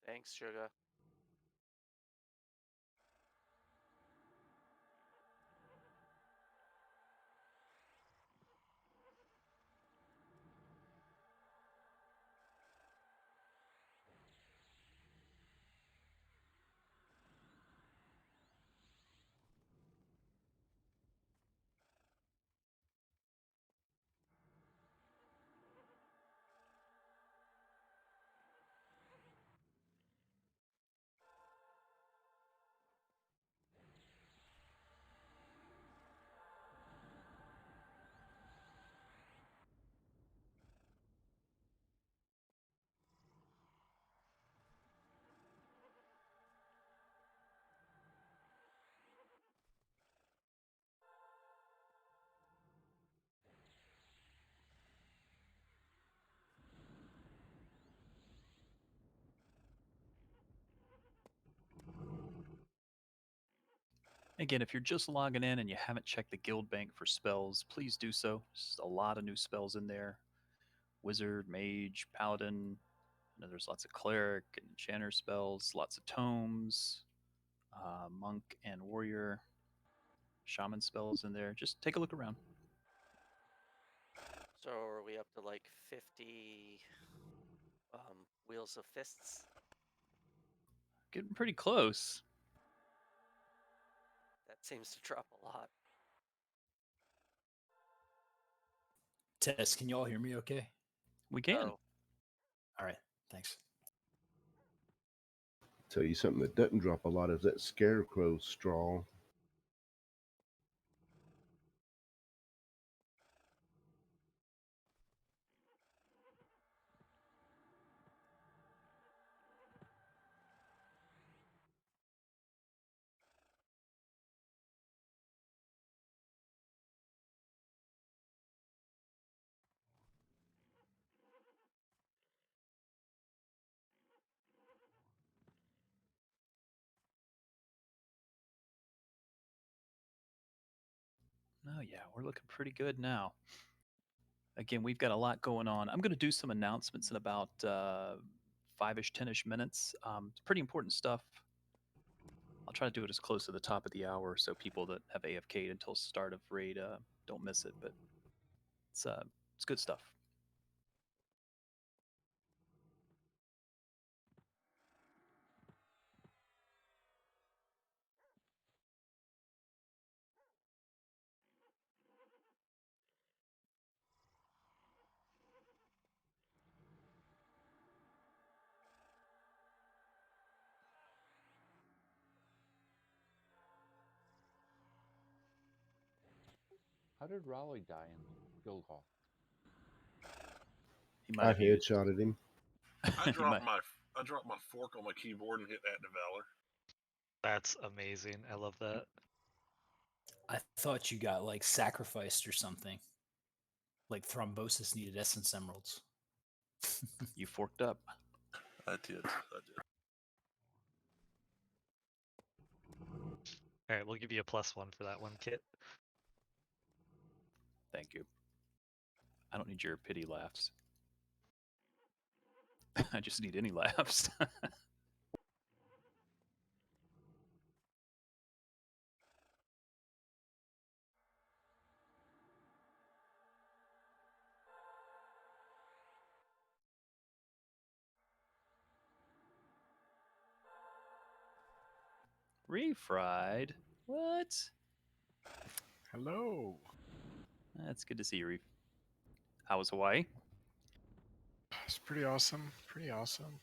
Thanks, Sugar. Again, if you're just logging in and you haven't checked the guild bank for spells, please do so. There's a lot of new spells in there. Wizard, mage, paladin. I know there's lots of cleric and enchanter spells, lots of tomes, monk and warrior, shaman spells in there. Just take a look around. So are we up to like 50 wheels of fists? Getting pretty close. That seems to drop a lot. Tess, can you all hear me okay? We can. Oh, All right, thanks. Tell you something that doesn't drop a lot is that scarecrow straw. Oh, yeah, we're looking pretty good now. Again, we've got a lot going on. I'm going to do some announcements in about 5-ish, 10-ish minutes. It's pretty important stuff. I'll try to do it as close to the top of the hour so people that have AFK'd until start of raid don't miss it. But it's good stuff. How did Raleigh die in Guild Hall? He I might have headshotted him. I dropped my fork on my keyboard and hit that Valor. That's amazing. I love that. I thought you got like sacrificed or something. Like thrombosis needed essence emeralds. You forked up. I did. All right, we'll give you a +1 for that one, Kit. Thank you. I don't need your pity laughs. I just need any laughs. Refried? What? Hello. That's good to see you, Reef. How was Hawaii? It's pretty awesome. Pretty awesome.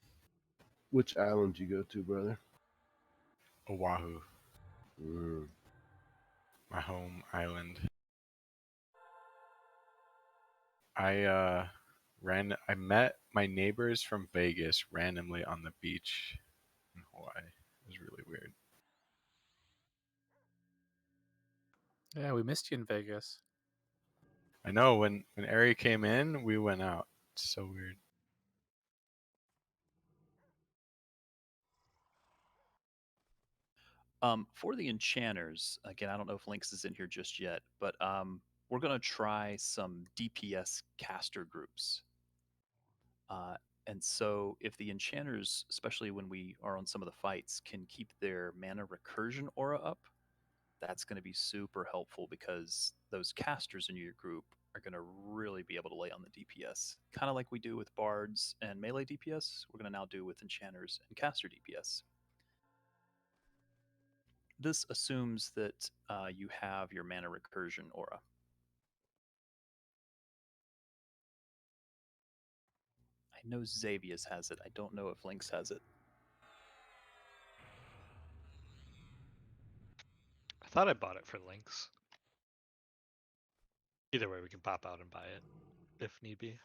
Which island you go to, brother? Oahu, Mm. my home island. I met my neighbors from Vegas randomly on the beach in Hawaii. It was really weird. Yeah, we missed you in Vegas. I know when Ari came in, we went out. It's so weird. For the enchanters, again, I don't know if Lynx is in here just yet, but we're going to try some DPS caster groups. And so, if the enchanters, especially when we are on some of the fights, can keep their mana recursion aura up, that's going to be super helpful because those casters in your group are going to really be able to lay on the DPS. Kind of like we do with bards and melee DPS, we're going to now do with enchanters and caster DPS. This assumes that you have your mana recursion aura. I know Xavius has it. I don't know if Lynx has it. I thought I bought it for links. Either way, we can pop out and buy it if need be.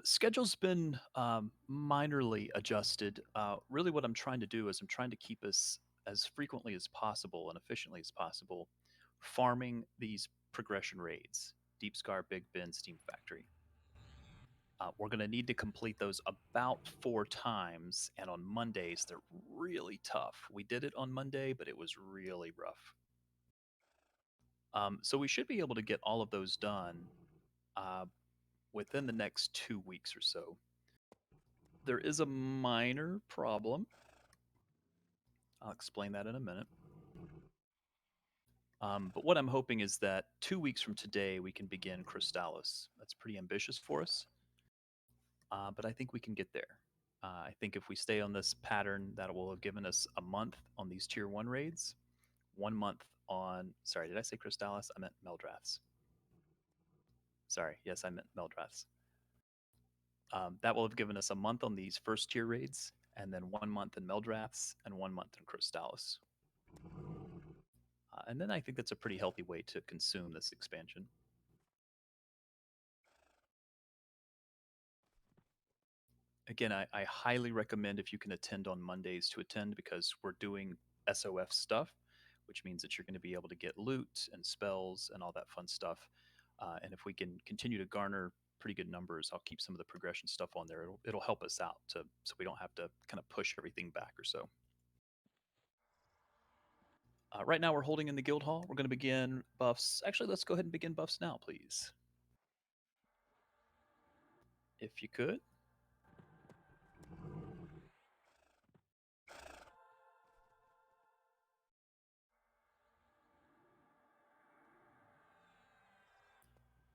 Schedule's been minorly adjusted. Really, what I'm trying to do is I'm trying to keep us as frequently as possible and efficiently as possible farming these progression raids. Deepscar, Big Bynn, Steam Factory. We're going to need to complete those about 4 times, and on Mondays, they're really tough. We did it on Monday, but it was really rough. So we should be able to get all of those done within the next 2 weeks or so. There is a minor problem. I'll explain that in a minute. But what I'm hoping is that 2 weeks from today, we can begin Crystallis. That's pretty ambitious for us, but I think we can get there. I think if we stay on this pattern, that will have given us a month on these Tier 1 raids, 1 month on... Sorry, did I say Crystallis? I meant Meldraths. Sorry, yes, I meant Meldraths. That will have given us a month on these first tier raids, and then 1 month in Meldraths, and 1 month in Crystallis. And then I think that's a pretty healthy way to consume this expansion. Again, I highly recommend if you can attend on Mondays to attend because we're doing SOF stuff, which means that you're going to be able to get loot and spells and all that fun stuff. And if we can continue to garner pretty good numbers, I'll keep some of the progression stuff on there. It'll help us out so we don't have to kind of push everything back or so. Right now we're holding in the guild hall. We're going to begin buffs. Actually, let's go ahead and begin buffs now, please. If you could.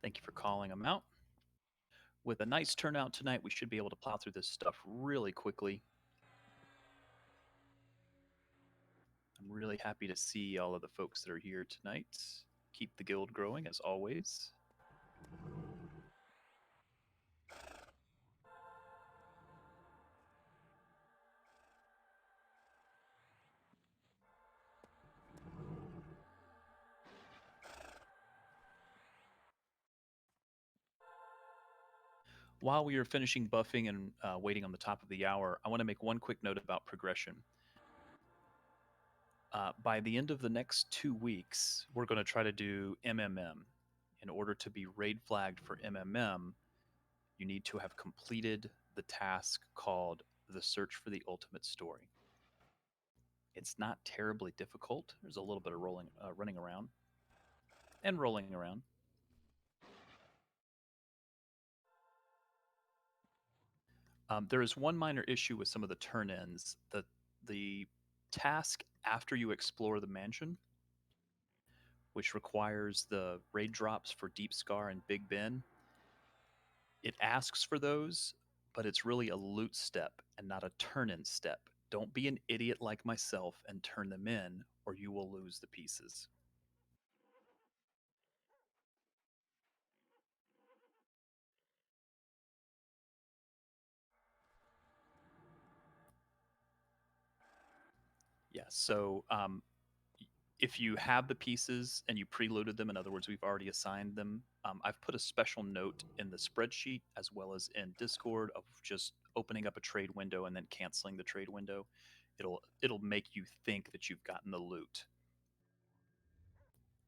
Thank you for calling them out. With a nice turnout tonight, we should be able to plow through this stuff really quickly. I'm really happy to see all of the folks that are here tonight. Keep the guild growing, as always. While we are finishing buffing and waiting on the top of the hour, I want to make one quick note about progression. By the end of the next 2 weeks, we're going to try to do MMM. In order to be raid flagged for MMM, you need to have completed the task called The Search for the Ultimate Story. It's not terribly difficult. There's a little bit of running around and rolling around. There is one minor issue with some of the turn-ins. The task after you explore the mansion, which requires the raid drops for Deepscar and Big Bynn, it asks for those, but it's really a loot step and not a turn-in step. Don't be an idiot like myself and turn them in, or you will lose the pieces. Yeah, so if you have the pieces and you preloaded them, in other words, we've already assigned them, I've put a special note in the spreadsheet as well as in Discord of just opening up a trade window and then canceling the trade window. It'll make you think that you've gotten the loot.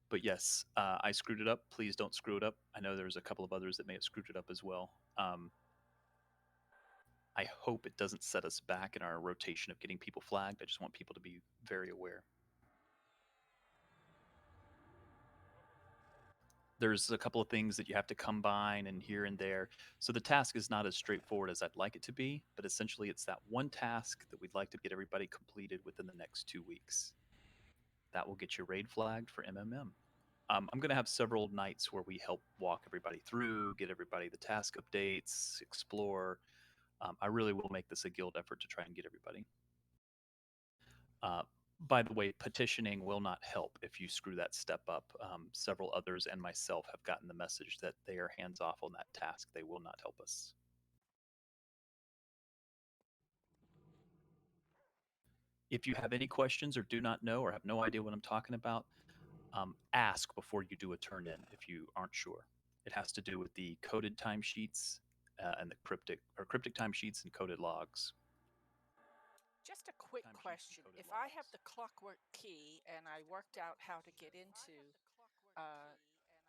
But yes, I screwed it up. Please don't screw it up. I know there's a couple of others that may have screwed it up as well. I hope it doesn't set us back in our rotation of getting people flagged. I just want people to be very aware. There's a couple of things that you have to combine and here and there. So the task is not as straightforward as I'd like it to be, but essentially it's that one task that we'd like to get everybody completed within the next 2 weeks. That will get you raid flagged for MMM. I'm going to have several nights where we help walk everybody through, get everybody the task updates, explore. I really will make this a guild effort to try and get everybody. By the way, petitioning will not help if you screw that step up. Several others and myself have gotten the message that they are hands off on that task. They will not help us. If you have any questions or do not know or have no idea what I'm talking about, ask before you do a turn in if you aren't sure. It has to do with the coded timesheets and the cryptic timesheets and coded logs. Just a quick question. If I have the clockwork key and I worked out how to get into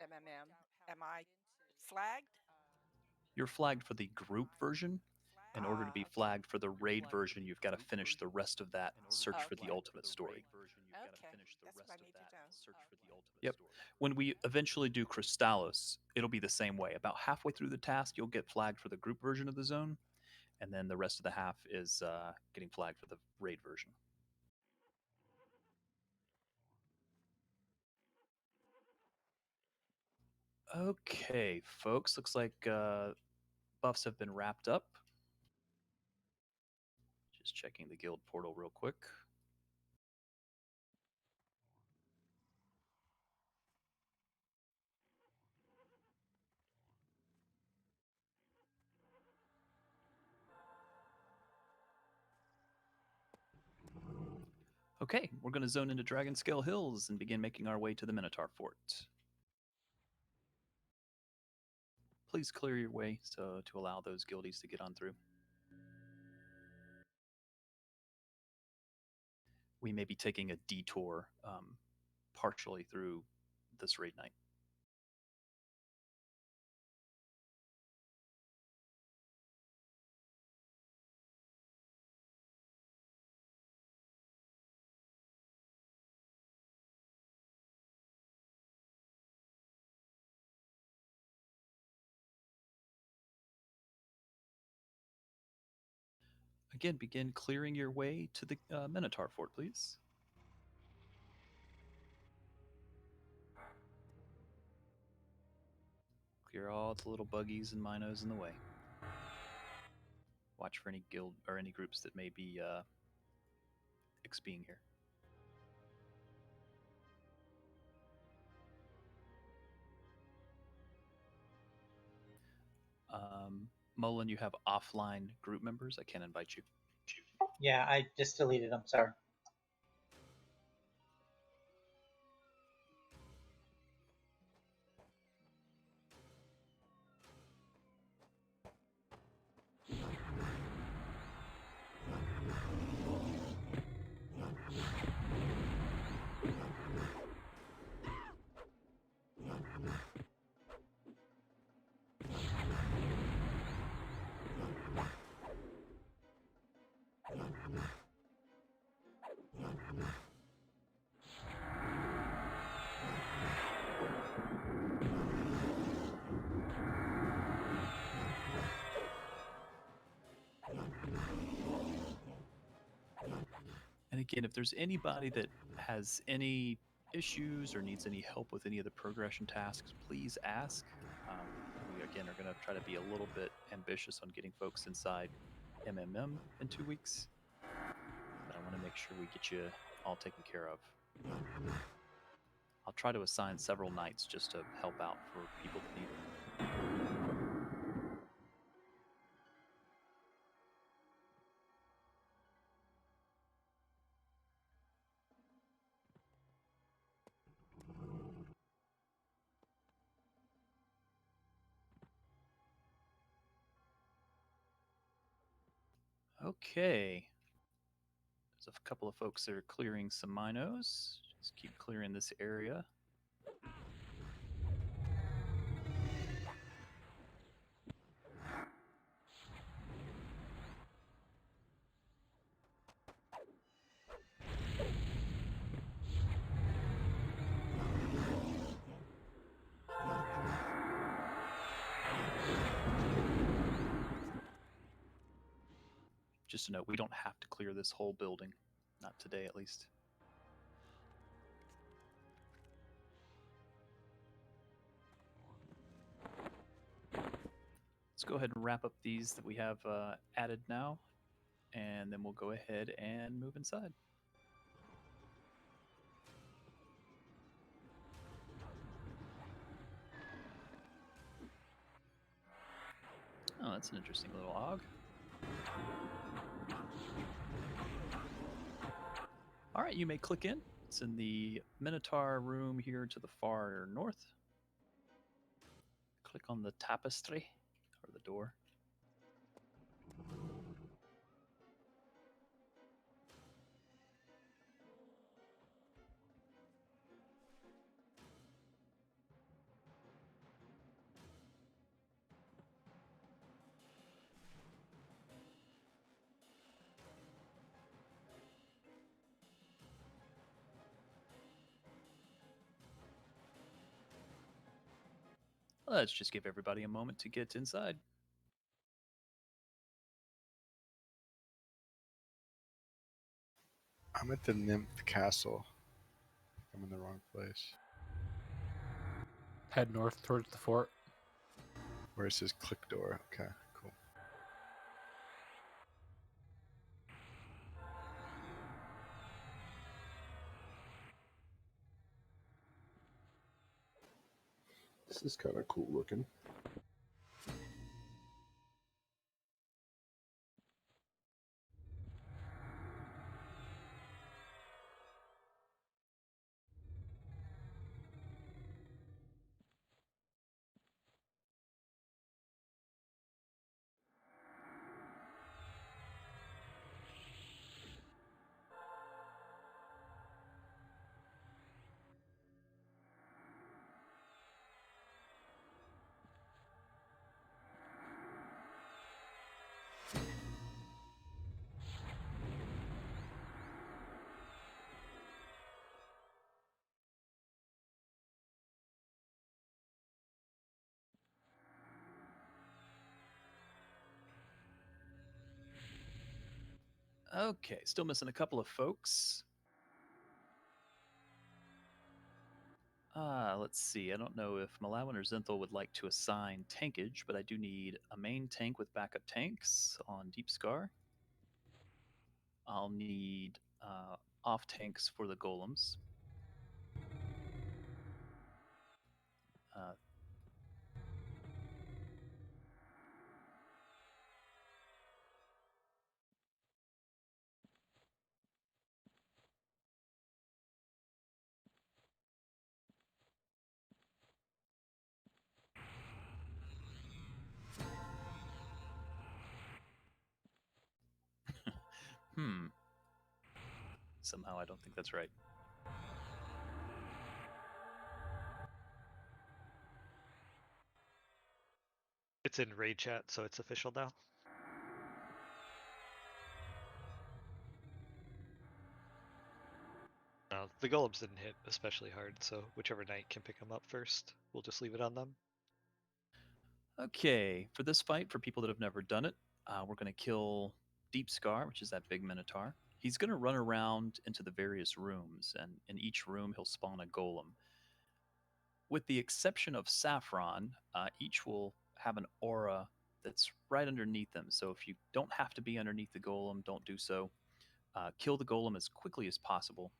MMM, am I flagged? You're flagged for the group version. In order to be flagged for the raid version, you've got to finish the rest of that search for the ultimate story. Okay, that's what I need to know. Yep. When we eventually do Crystallos, it'll be the same way. About halfway through the task, you'll get flagged for the group version of the zone, and then the rest of the half is getting flagged for the raid version. Okay, folks, looks like buffs have been wrapped up. Just checking the guild portal real quick. Okay, we're going to zone into Dragonscale Hills and begin making our way to the Minotaur Fort. Please clear your way to allow those guildies to get on through. We may be taking a detour partially through this raid night. Again, begin clearing your way to the Minotaur Fort, please. Clear all the little buggies and minos in the way. Watch for any guild or any groups that may be XPing here. Mullen, you have offline group members. I can't invite you. Yeah, I just deleted them. Sorry. And again, if there's anybody that has any issues or needs any help with any of the progression tasks, please ask. We, again, are going to try to be a little bit ambitious on getting folks inside MMM in 2 weeks. But I want to make sure we get you all taken care of. I'll try to assign several nights just to help out for people that need it. Okay. There's a couple of folks that are clearing some minos. Just keep clearing this area. just a note, we don't have to clear this whole building. Not today, at least. Let's go ahead and wrap up these that we have added now, and then we'll go ahead and move inside. Oh, that's an interesting little og. All right, you may click in. It's in the Minotaur room here to the far north. Click on the tapestry, or the door. Let's just give everybody a moment to get inside. I'm at the Nymph Castle. I'm in the wrong place. Head north towards the fort. Where it says click door. Okay, cool. This is kind of cool looking. Okay, still missing a couple of folks. Let's see. I don't know if Malawin or Zenthal would like to assign tankage, but I do need a main tank with backup tanks on Deepscar. I'll need off tanks for the golems. Uh, Somehow I don't think that's right. It's in raid chat, so it's official now. No, the golems didn't hit especially hard, so whichever knight can pick them up first, we'll just leave it on them. Okay, for this fight, for people that have never done it, we're going to kill Deepscar, which is that big Minotaur. He's going to run around into the various rooms, and in each room, he'll spawn a golem. With the exception of Saffron, each will have an aura that's right underneath them. So if you don't have to be underneath the golem, don't do so. Kill the golem as quickly as possible.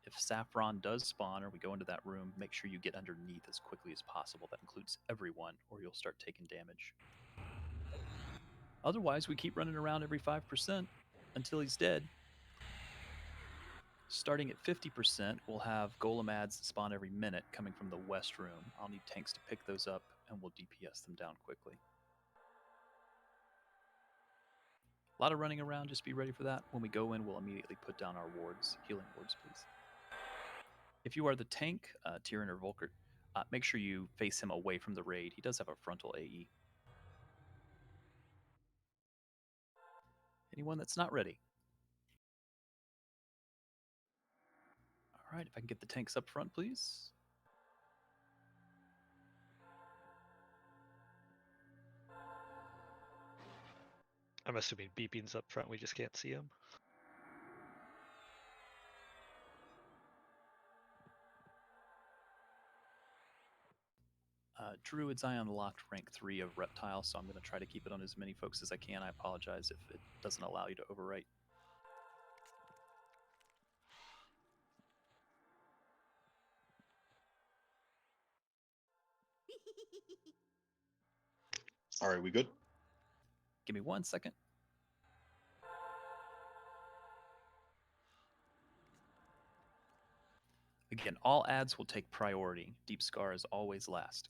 If Saffron does spawn or we go into that room, make sure you get underneath as quickly as possible. That includes everyone, or you'll start taking damage. Otherwise, we keep running around every 5% until he's dead. Starting at 50%, we'll have golem ads that spawn every minute coming from the west room. I'll need tanks to pick those up, and we'll DPS them down quickly. A lot of running around, just be ready for that. When we go in, we'll immediately put down our wards. Healing wards, please. If you are the tank, Tyrion or Volkert, make sure you face him away from the raid. He does have a frontal AE. Anyone that's not ready? All right, if I can get the tanks up front, please. I'm assuming beeping's up front. We just can't see him. Druid's Eye unlocked rank 3 of Reptile, so I'm going to try to keep it on as many folks as I can. I apologize if it doesn't allow you to overwrite. All right, we good? Give me 1 second. Again, all ads will take priority. Deepscar is always last.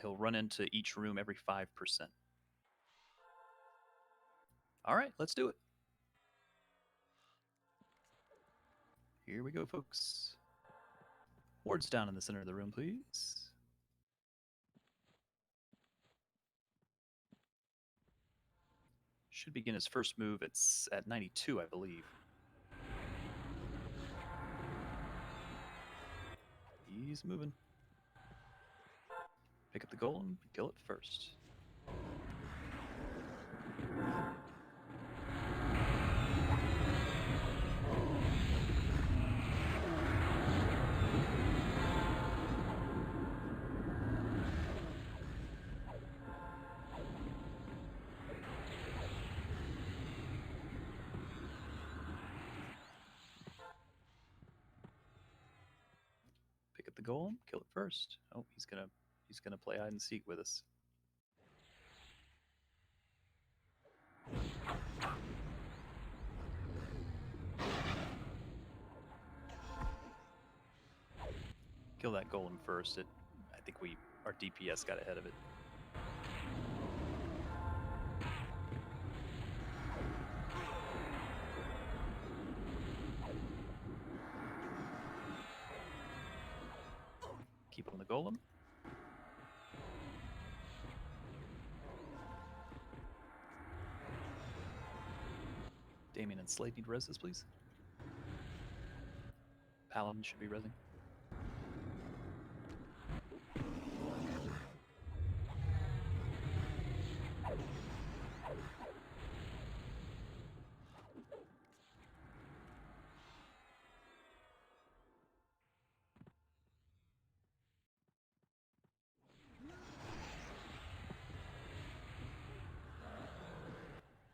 He'll run into each room every 5%. All right, let's do it. Here we go, folks. Wards down in the center of the room, please. Should begin his first move. It's at 92, I believe. He's moving. Pick up the golem, kill it first. Pick up the golem, kill it first. Oh, he's gonna play hide and seek with us. Kill that golem first. I think our DPS got ahead of it. Keep on the golem. Damien and Slade need reses, please. Paladin should be resing.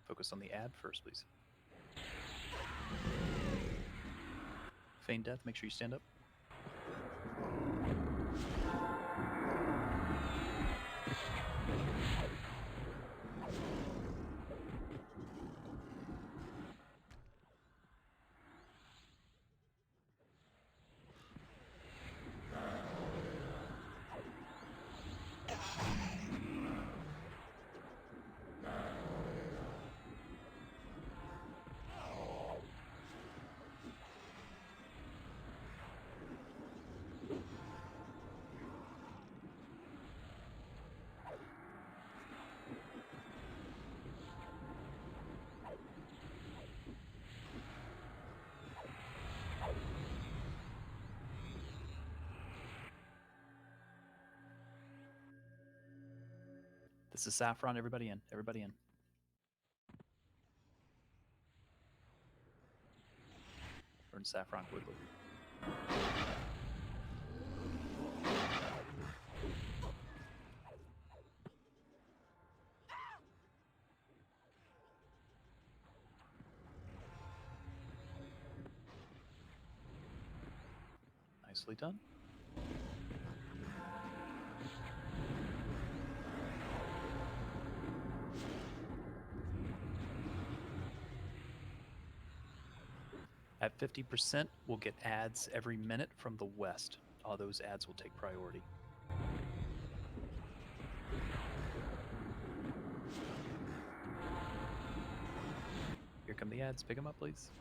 Focus on the ad first, please. Feign death, make sure you stand up. This is Saffron. Everybody in. Everybody in. Burn Saffron quickly. Nicely done. At 50%, we'll get ads every minute from the west. All those ads will take priority. Here come the ads. Pick them up, please.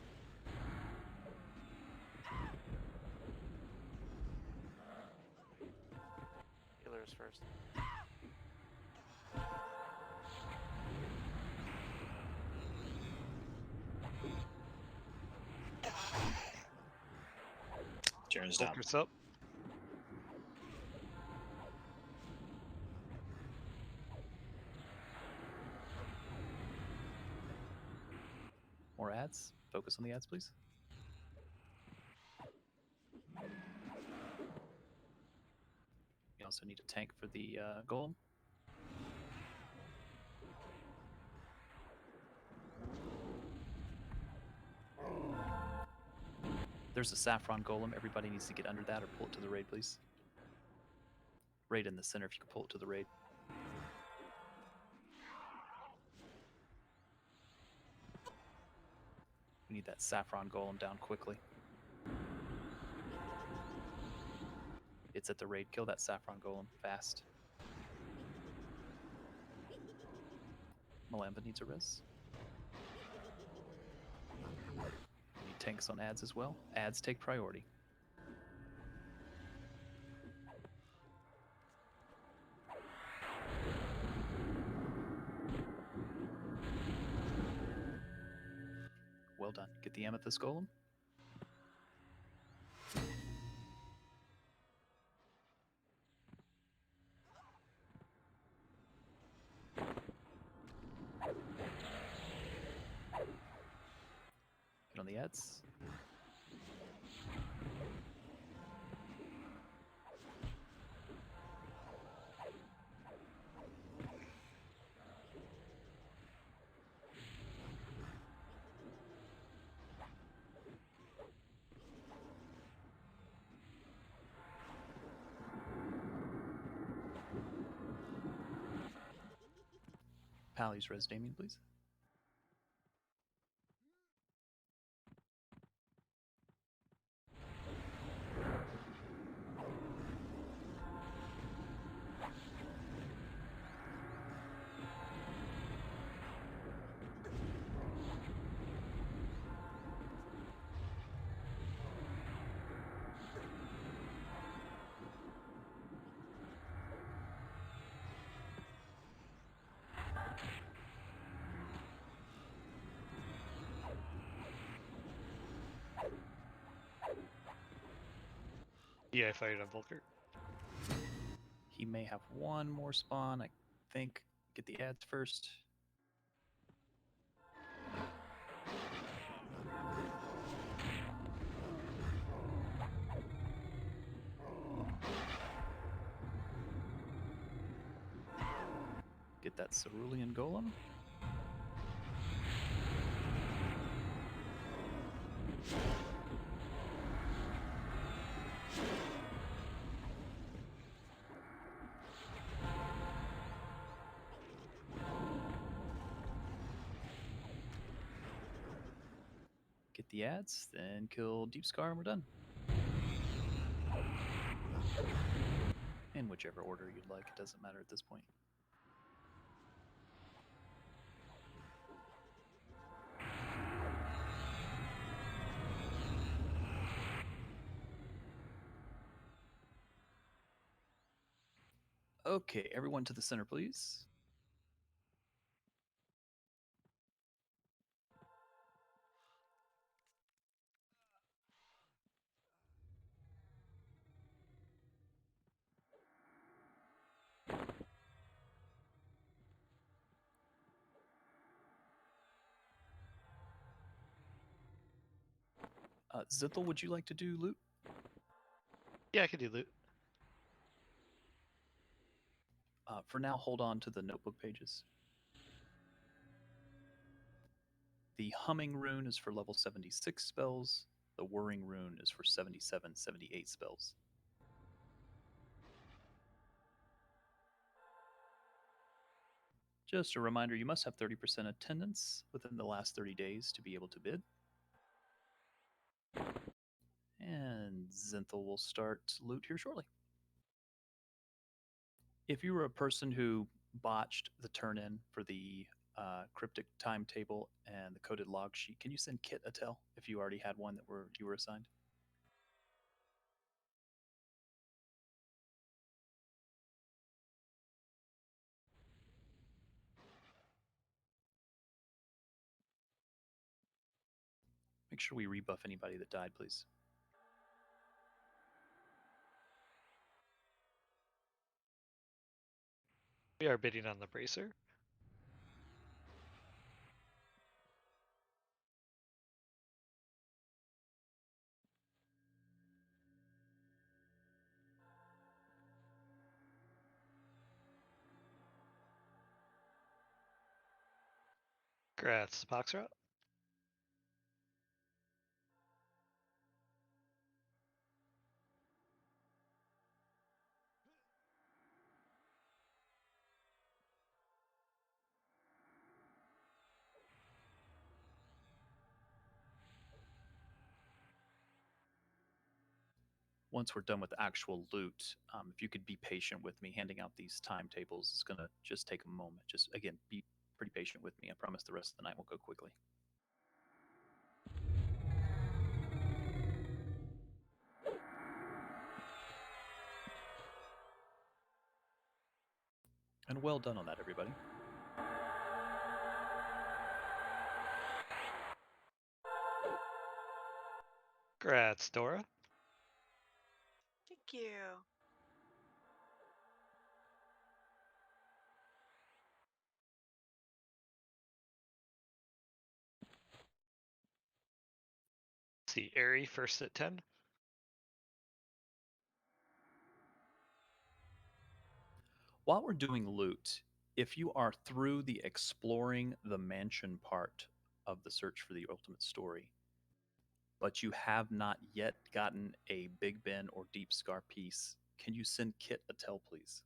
Healers first. Jaren's down. Focus up. More ads. Focus on the ads, please. We also need a tank for the golem. There's a saffron golem. Everybody needs to get under that or pull it to the raid, please. Raid in the center if you can pull it to the raid. We need that saffron golem down quickly. It's at the raid. Kill that saffron golem fast. Malamba needs a res. We need tanks on ads as well. Ads take priority. Well done. Get the amethyst golem. Get on the ads. Pally's res Damien, please. Yeah, I fired on Volker. He may have one more spawn, I think. Get the ads first. Get that cerulean golem. Get the ads, then kill Deepscar and we're done. In whichever order you'd like, it doesn't matter at this point. Okay, everyone to the center, please. Zithel, would you like to do loot? Yeah, I could do loot. For now, hold on to the notebook pages. The Humming rune is for level 76 spells. The Whirring rune is for 77, 78 spells. Just a reminder, you must have 30% attendance within the last 30 days to be able to bid. And Zinthal will start loot here shortly. If you were a person who botched the turn-in for the cryptic timetable and the coded log sheet, can you send Kit a tell if you already had one that you were assigned? Make sure we rebuff anybody that died, please. We are bidding on the bracer. Grats, Boxrot. Once we're done with actual loot, if you could be patient with me handing out these timetables, it's going to just take a moment. Just, again, be pretty patient with me. I promise the rest of the night will go quickly. And well done on that, everybody. Grats, Dora. Thank you. Let's see, Airy first at 10. While we're doing loot, if you are through the exploring the mansion part of the search for the ultimate story, but you have not yet gotten a Big Ben or Deepscar piece, can you send Kit a tell, please?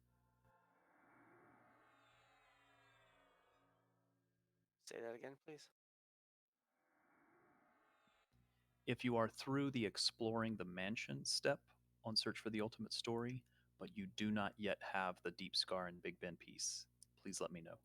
Say that again, please. If you are through the exploring the mansion step on search for the ultimate story, but you do not yet have the Deepscar and Big Ben piece, please let me know.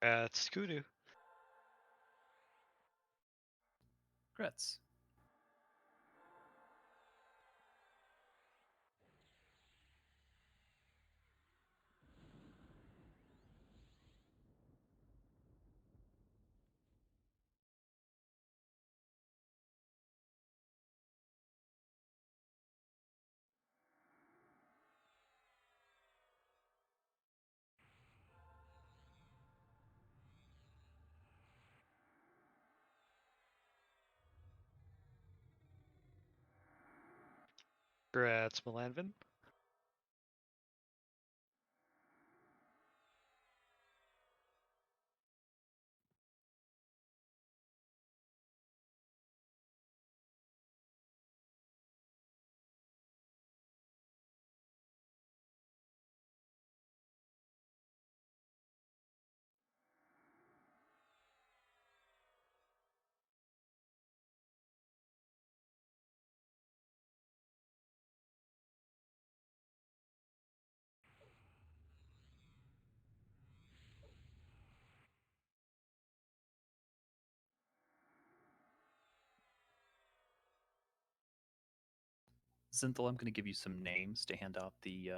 Grats, Kudu. Grats. Grats, Melanvin. Zinthal, I'm going to give you some names to hand out the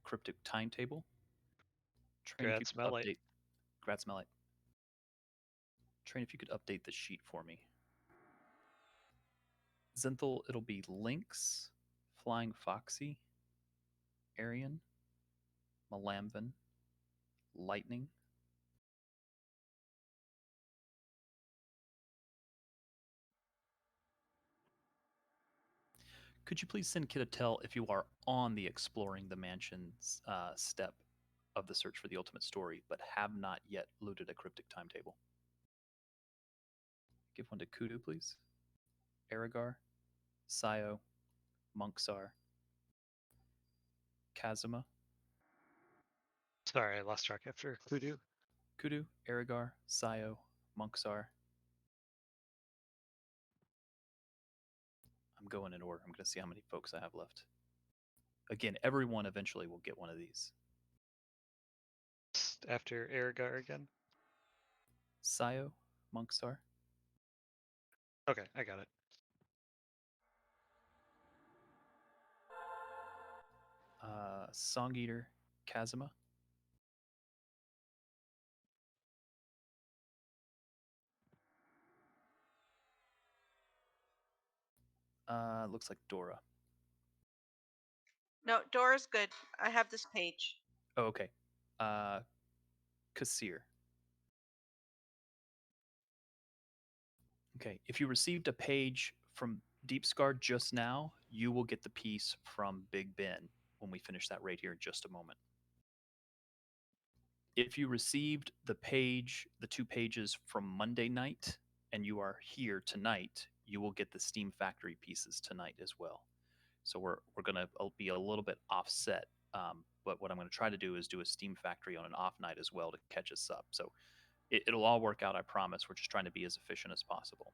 cryptic timetable. Train, if you Grats, could Melite. update. Grats, Melite. Train, if you could update the sheet for me. Zinthal, it'll be Lynx, Flying Foxy, Arian, Malamvin, Lightning, Could you please send Kit a tell if you are on the exploring the mansions step of the search for the ultimate story, but have not yet looted a cryptic timetable? Give one to Kudu, please. Aragar, Sayo, Monksar, Kazuma. Sorry, I lost track after Kudu. Kudu, Aragar, Sayo, Monksar. I'm going in order. I'm going to see how many folks I have left. Again, everyone eventually will get one of these. After Aragar again. Sayo, Monksar. Okay, I got it. Song Eater, Kazuma. Looks like Dora. No, Dora's good. I have this page. Oh, okay. Kassir. Okay, if you received a page from Deepscar just now, you will get the piece from Big Ben when we finish that raid here in just a moment. If you received the page, the 2 pages from Monday night, and you are here tonight, you will get the Steam Factory pieces tonight as well. So we're going to be a little bit offset, but what I'm going to try to do is do a Steam Factory on an off night as well to catch us up. So it'll all work out, I promise. We're just trying to be as efficient as possible.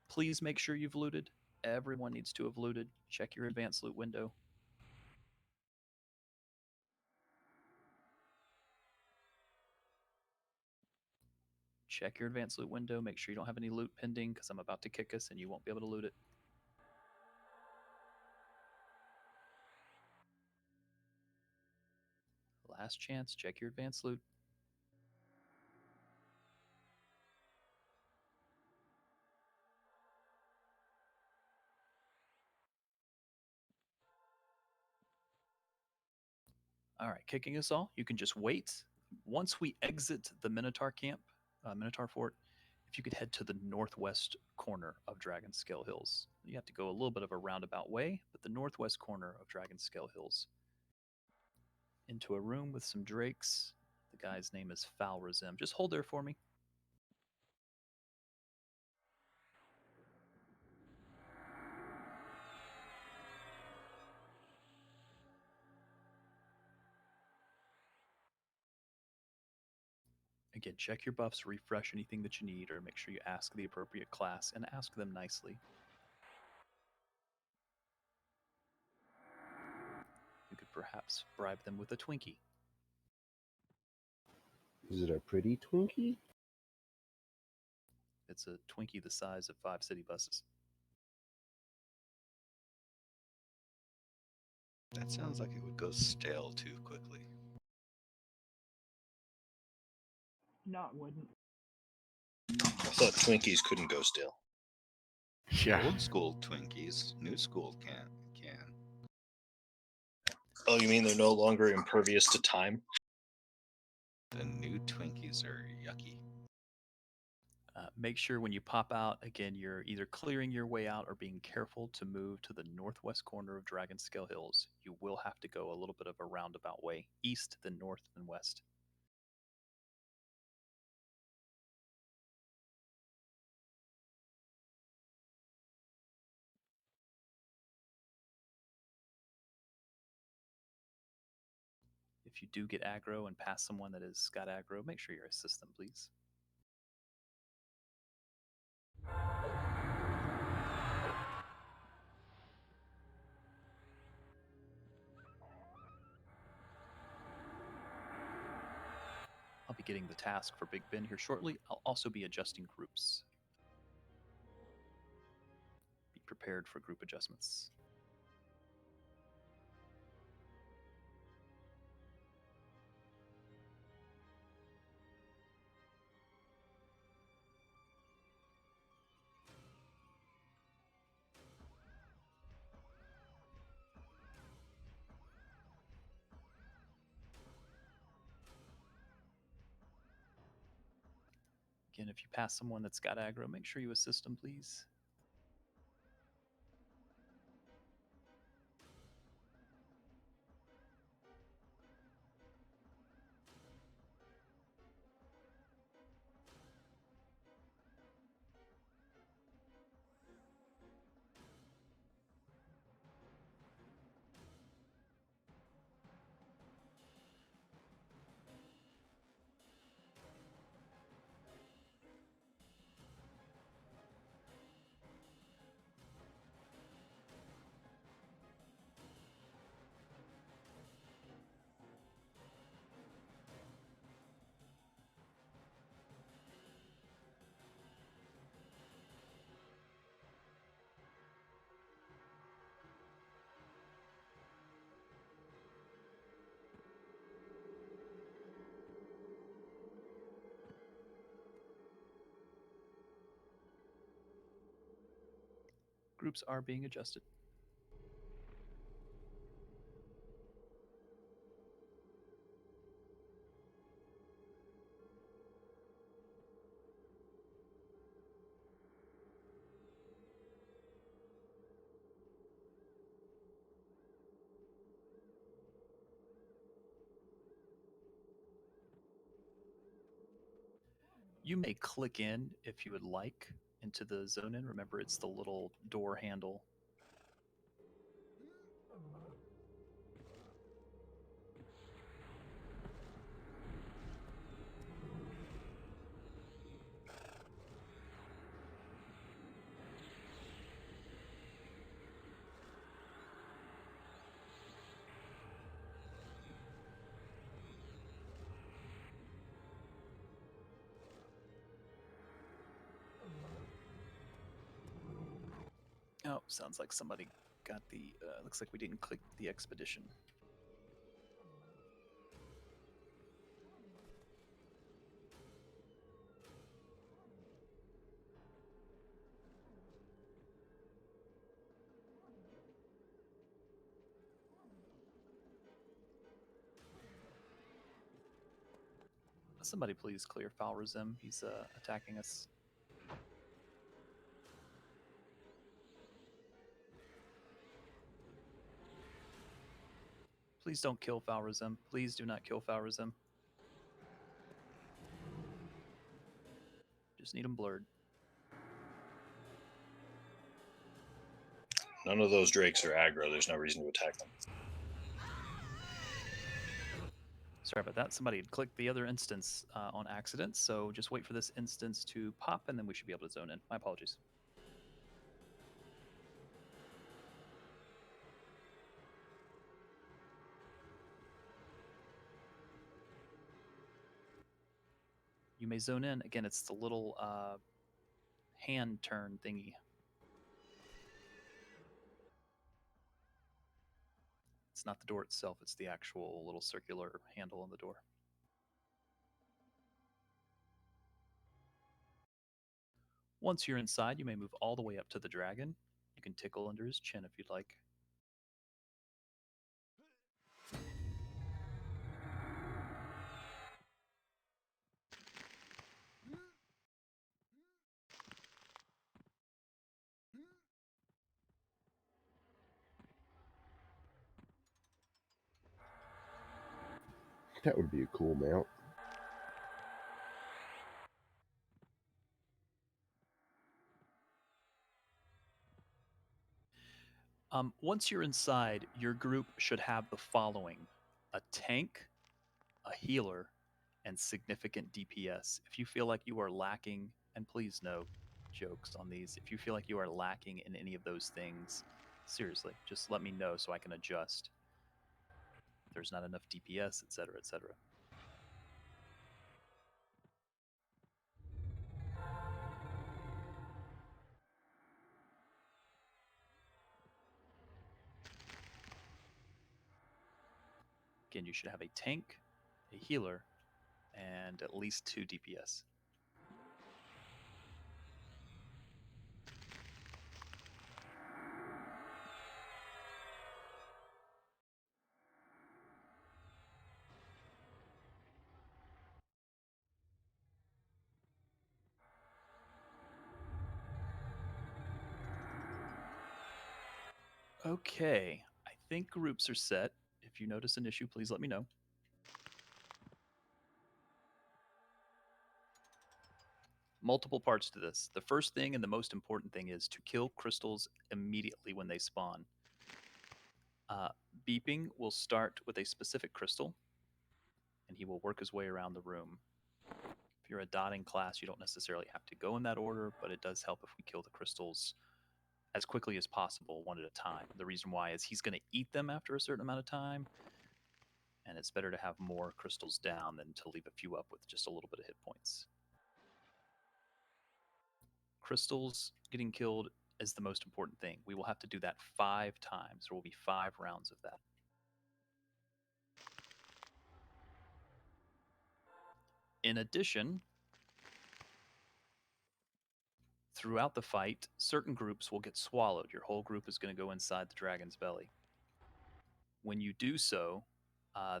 Please make sure you've looted. Everyone needs to have looted. Check your advanced loot window. Check your advanced loot window. Make sure you don't have any loot pending because I'm about to kick us and you won't be able to loot it. Last chance. Check your advanced loot. All right, kicking us all. You can just wait. Once we exit the Minotaur camp, Minotaur Fort, if you could head to the northwest corner of Dragonscale Hills. You have to go a little bit of a roundabout way, but the northwest corner of Dragonscale Hills. Into a room with some drakes. The guy's name is Falrazim. Just hold there for me. Again, check your buffs, refresh anything that you need, or make sure you ask the appropriate class and ask them nicely. You could perhaps bribe them with a Twinkie. Is it a pretty Twinkie? It's a Twinkie the size of 5 city buses. That sounds like it would go stale too quickly. No, it wouldn't. I thought Twinkies couldn't go stale. Yeah. Old school Twinkies, new school can. Oh, you mean they're no longer impervious to time? The new Twinkies are yucky. Make sure when you pop out, again, you're either clearing your way out or being careful to move to the northwest corner of Dragonscale Hills. You will have to go a little bit of a roundabout way, east, then north, then west. If you do get aggro and pass someone that has got aggro, make sure you assist them, please. I'll be getting the task for Big Ben here shortly. I'll also be adjusting groups. Be prepared for group adjustments. Again, if you pass someone that's got aggro, make sure you assist them, please. Groups are being adjusted. You may click in if you would like into the zone in. Remember, it's the little door handle. Oh, sounds like somebody got the. Looks like we didn't click the expedition. Somebody please clear Falrazim. He's attacking us. Please don't kill Falrazim. Please do not kill Falrazim. Just need him blurred. None of those drakes are aggro. There's no reason to attack them. Sorry about that. Somebody had clicked the other instance on accident, so just wait for this instance to pop, and then we should be able to zone in. My apologies. You may zone in. Again, it's the little hand turn thingy. It's not the door itself, it's the actual little circular handle on the door. Once you're inside, you may move all the way up to the dragon. You can tickle under his chin if you'd like. That would be a cool mount. Once you're inside, your group should have the following: a tank, a healer, and significant DPS. If you feel like you are lacking, and please no jokes on these, if you feel like you are lacking in any of those things, seriously, just let me know so I can adjust. If there's not enough DPS, etc., etc. Again, you should have a tank, a healer, and at least 2 DPS. Okay, I think groups are set. If you notice an issue, please let me know. Multiple parts to this. The first thing and the most important thing is to kill crystals immediately when they spawn. Beeping will start with a specific crystal, and he will work his way around the room. If you're a dotting class, you don't necessarily have to go in that order, but it does help if we kill the crystals as quickly as possible, one at a time. The reason why is he's going to eat them after a certain amount of time, and it's better to have more crystals down than to leave a few up with just a little bit of hit points. Crystals getting killed is the most important thing. We will have to do that 5 times. There will be 5 rounds of that. In addition, Throughout the fight, certain groups will get swallowed. Your whole group is going to go inside the dragon's belly. When you do so,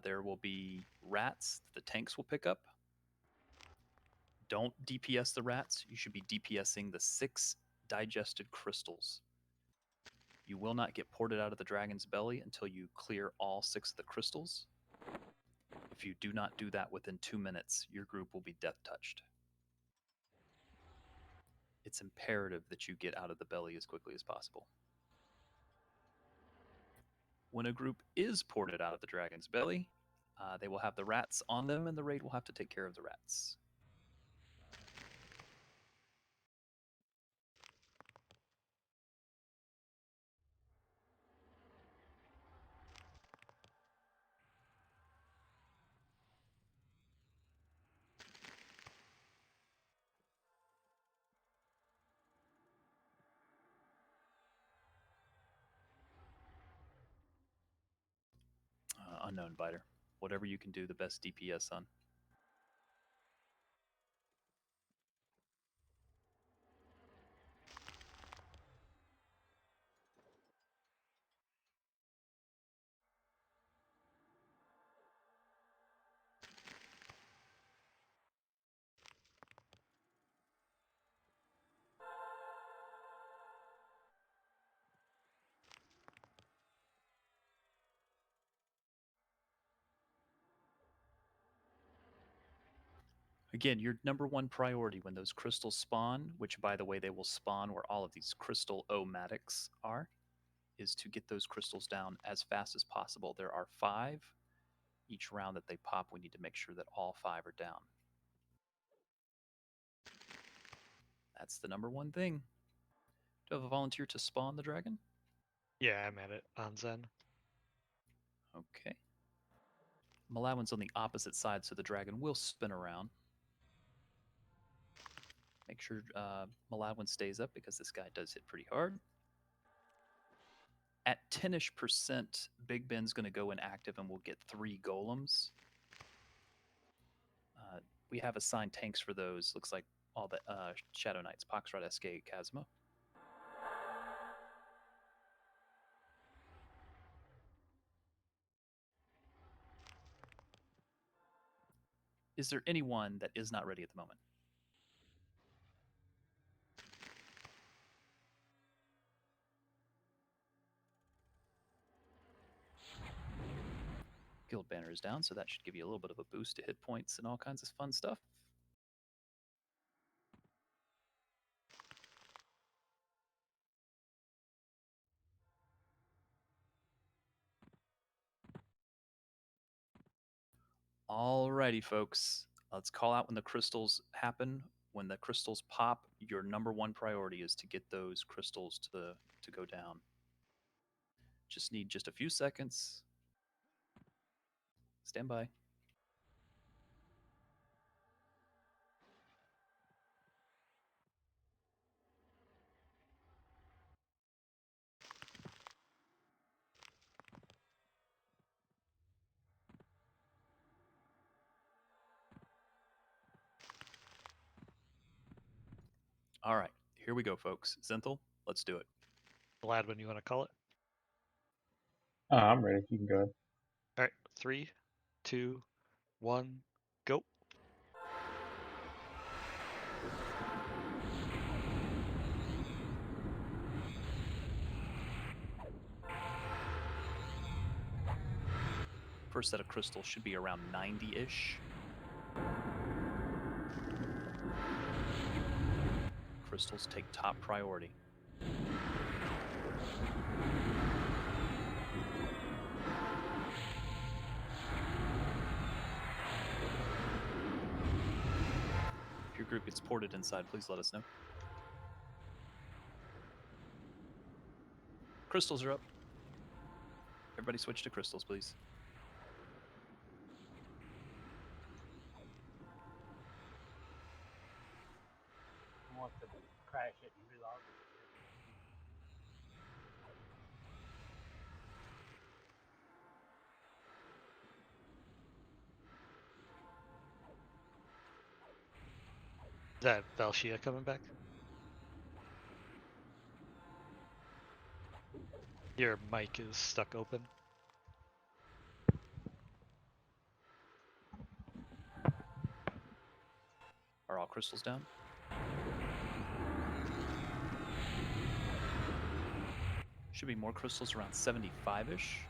there will be rats that the tanks will pick up. Don't DPS the rats. You should be DPSing the 6 digested crystals. You will not get ported out of the dragon's belly until you clear all 6 of the crystals. If you do not do that within 2 minutes, your group will be death touched. It's imperative that you get out of the belly as quickly as possible. When a group is ported out of the dragon's belly, they will have the rats on them, and the raid will have to take care of the rats. Unknown biter. Whatever you can do the best DPS on. Again, your number one priority when those crystals spawn, which by the way they will spawn where all of these crystal O-matics are, is to get those crystals down as fast as possible. There are 5. Each round that they pop, we need to make sure that all 5 are down. That's the number one thing. Do you have a volunteer to spawn the dragon? Yeah, I'm at it on Zen. Okay. Malawin's on the opposite side, so the dragon will spin around. Make sure Malawin stays up because this guy does hit pretty hard. At 10-ish%, Big Ben's going to go inactive and we'll get 3 golems. We have assigned tanks for those. Looks like all the Shadow Knights, Poxrod, SK, Kazuma. Is there anyone that is not ready at the moment? Guild banner is down, so that should give you a little bit of a boost to hit points and all kinds of fun stuff. Alrighty, folks. Let's call out when the crystals happen. When the crystals pop, your number one priority is to get those crystals to go down. Just need just a few seconds. Stand by. All right, here we go, folks. Zenthal, let's do it. Glad when you want to call it. I'm ready. You can go. All right, 3, 2, 1, go. First set of crystals should be around 90-ish. Crystals take top priority. If your group gets ported inside, please let us know. Crystals are up. Everybody switch to crystals, please. I want to crash it and relog it. Is that Valshia coming back? Your mic is stuck open. Are all crystals down? Should be more crystals around 75-ish.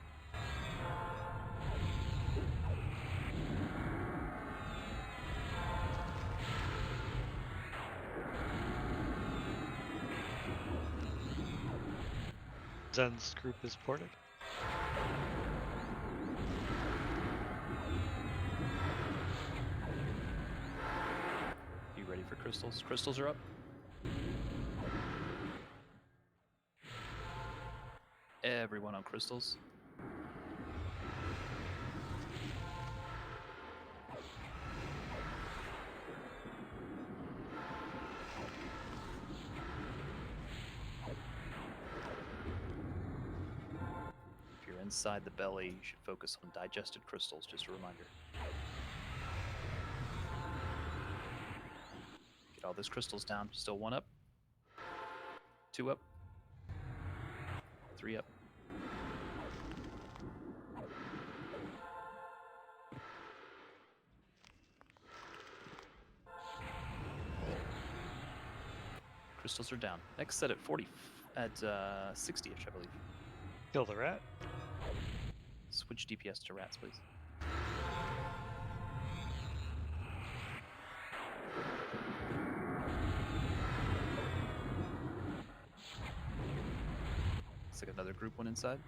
Zen's group is ported. You ready for crystals? Crystals are up. Everyone on crystals. If you're inside the belly, you should focus on digested crystals, just a reminder. Get all those crystals down. Still 1 up. 2 up. 3 up. Crystals are down. Next set at 40, at 60-ish, I believe. Kill the rat. Switch DPS to rats, please. Looks like another group went inside.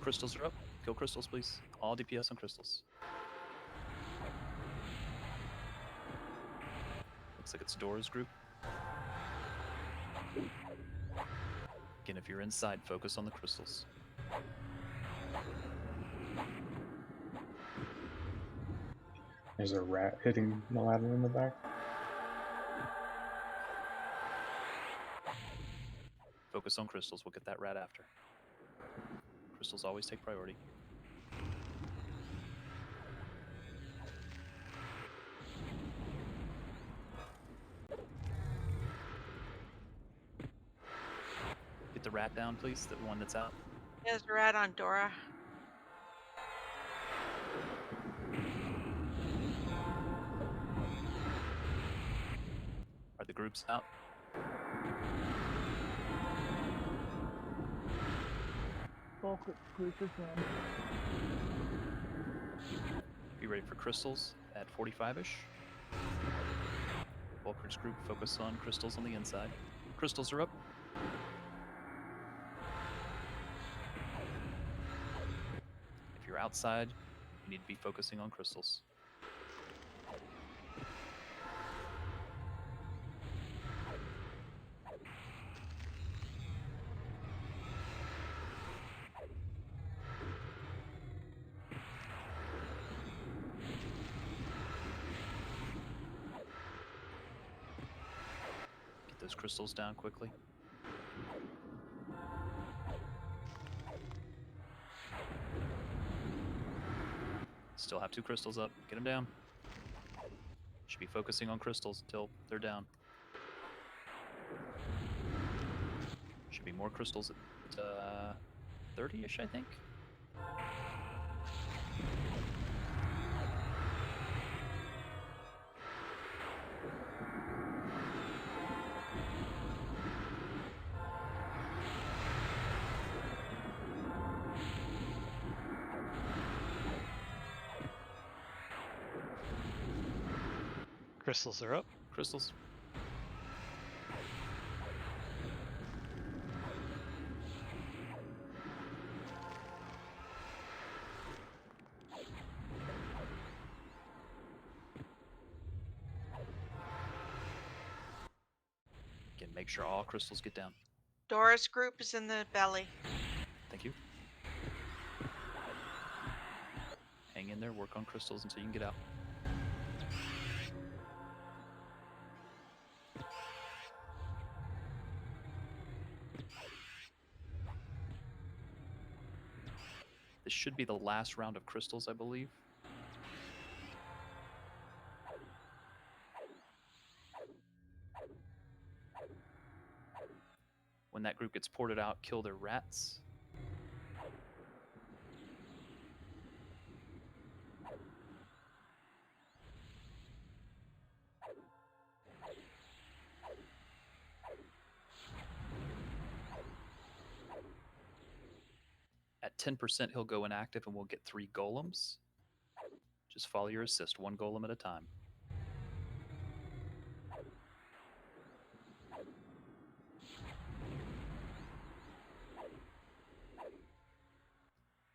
Crystals are up. Kill crystals, please. All DPS on crystals. Looks like it's Dora's group. Again, if you're inside, focus on the crystals. There's a rat hitting the ladder in the back. Focus on crystals. We'll get that rat after. Crystals always take priority. Get the rat down, please. The one that's out. There's a rat on Dora. Are the groups out? Bulk group is in. Be ready for crystals at 45-ish. Bulkers group, focus on crystals on the inside. Crystals are up. If you're outside, you need to be focusing on crystals. Get those crystals down quickly. Still have 2 crystals up. Get them down. Should be focusing on crystals until they're down. Should be more crystals at 30-ish, I think. Crystals are up. Crystals. Again, make sure all crystals get down. Dora's group is in the belly. Thank you. Hang in there, work on crystals until you can get out. This should be the last round of crystals, I believe. When that group gets ported out, kill their rats. At 10%, he'll go inactive and we'll get 3 golems. Just follow your assist, 1 golem at a time.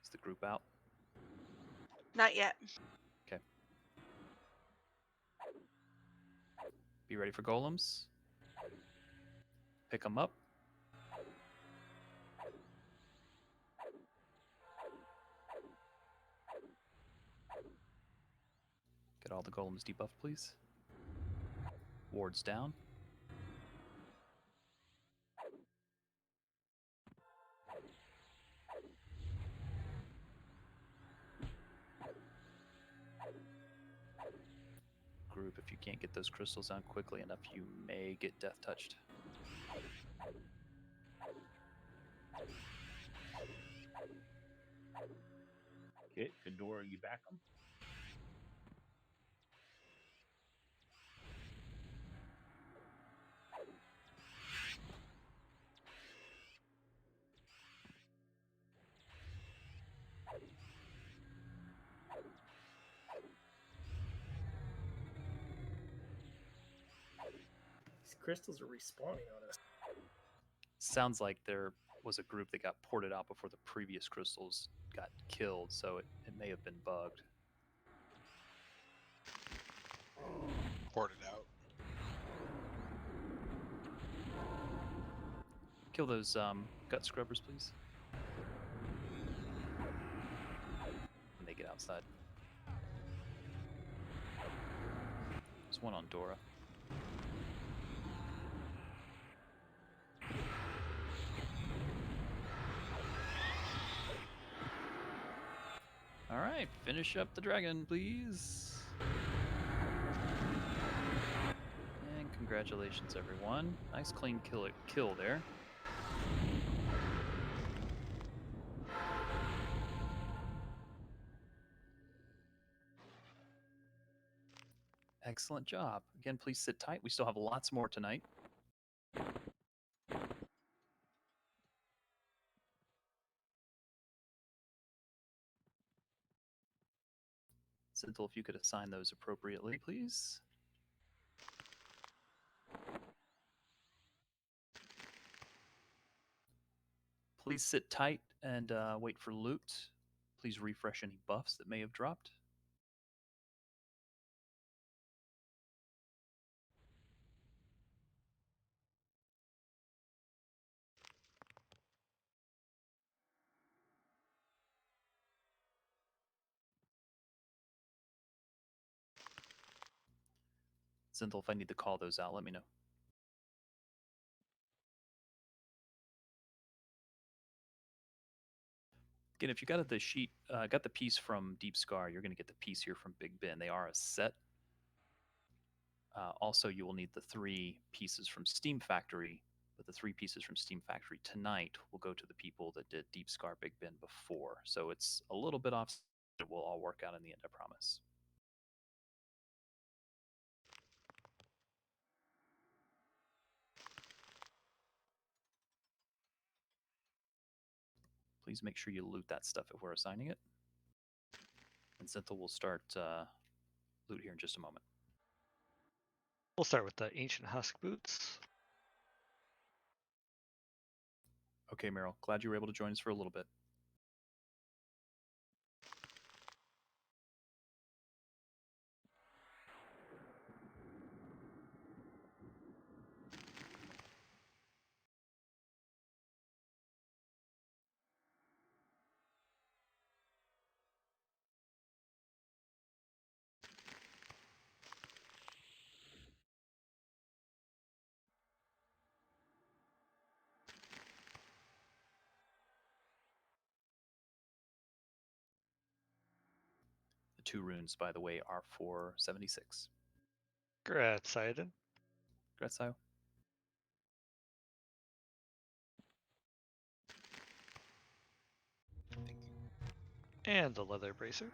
Is the group out? Not yet. Okay. Be ready for golems. Pick them up. Get all the golems debuffed, please. Wards down. Group, if you can't get those crystals down quickly enough, you may get death touched. Okay, Fedora, you back them? These crystals are respawning on us. Sounds like there was a group that got ported out before the previous crystals got killed, so it may have been bugged. Ported out. Kill those gut scrubbers, please. When they get outside. There's one on Dora. All right, finish up the dragon, please. And congratulations, everyone. Nice clean kill there. Excellent job. Again, please sit tight. We still have lots more tonight. Synthil, if you could assign those appropriately, please. Please sit tight and wait for loot. Please refresh any buffs that may have dropped. Synthil, if I need to call those out, let me know. Again, if you got the sheet, got the piece from Deepscar, you're going to get the piece here from Bynn. They are a set. Also, you will need the 3 pieces from Steam Factory, but the 3 pieces from Steam Factory tonight will go to the people that did Deepscar Bynn before. So it's a little bit off. It will all work out in the end, I promise. Please make sure you loot that stuff if we're assigning it. And Synthil will start loot here in just a moment. We'll start with the Ancient Husk Boots. Okay, Meryl, glad you were able to join us for a little bit. The 2 runes, by the way, are for 76. Congrats, Aiden. Congrats, Sayo. And the leather bracer.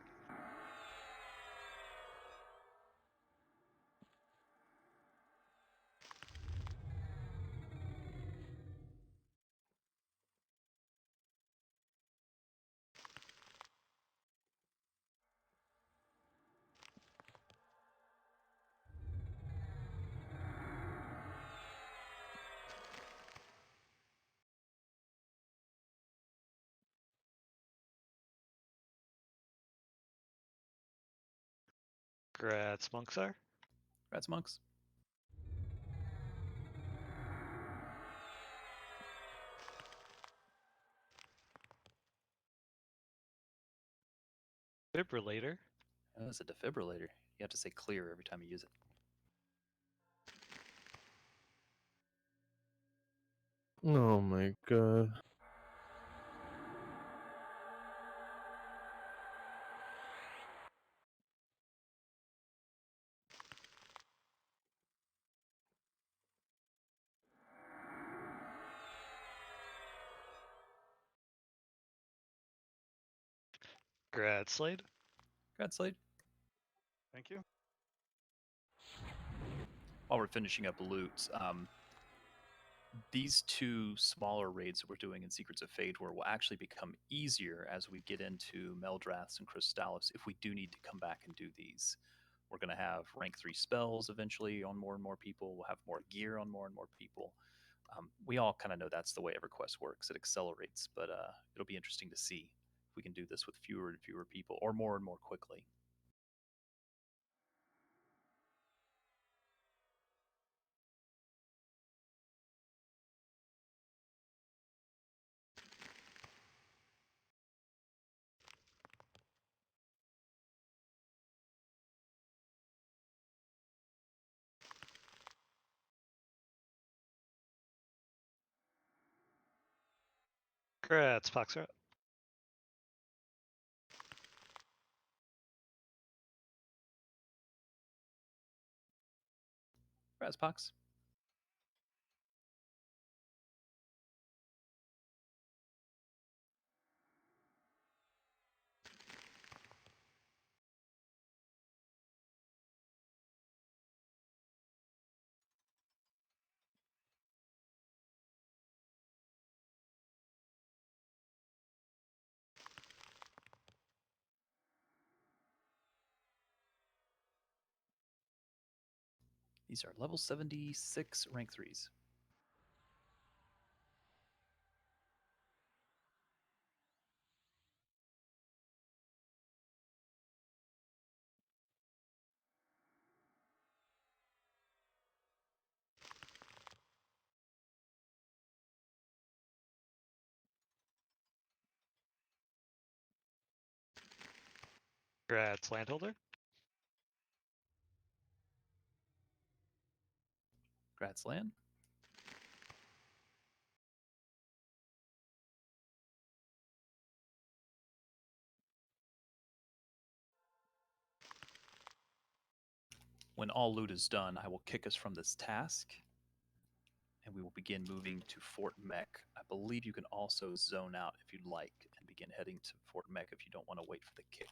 Grats, monks are. Congrats, monks. Defibrillator. Oh, it's a defibrillator. You have to say clear every time you use it. Oh my god. Grats, Slade. Congrats, Slade. Thank you. While we're finishing up loot, these two smaller raids that we're doing in Secrets of Fate will actually become easier as we get into Meldraths and Crystallis if we do need to come back and do these. We're going to have rank 3 spells eventually on more and more people. We'll have more gear on more and more people. We all kind of know that's the way EverQuest works. It accelerates, but it'll be interesting to see if we can do this with fewer and fewer people or more and more quickly. Grats, Foxtrot. Razpox. These are level 76 rank 3s. Grats, Landholder. Grats, Land. When all loot is done, I will kick us from this task, and we will begin moving to Fort Mech. I believe you can also zone out if you'd like and begin heading to Fort Mech if you don't want to wait for the kick.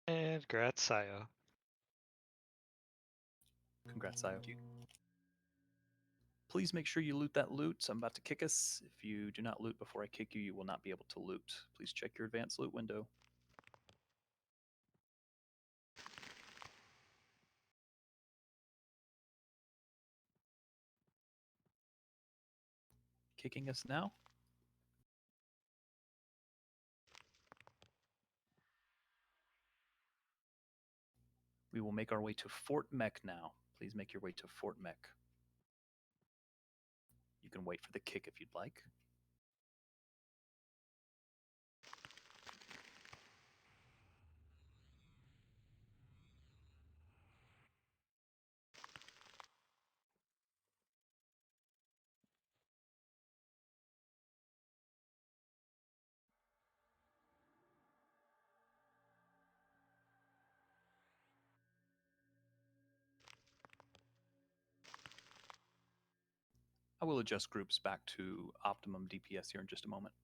And grats, Sayo. Congrats, Sayo. Please make sure you loot that loot. I'm about to kick us. If you do not loot before I kick you, you will not be able to loot. Please check your advanced loot window. Kicking us now. We will make our way to Fort Mech now. Please make your way to Fort Mech. You can wait for the kick if you'd like. I will adjust groups back to optimum DPS here in just a moment.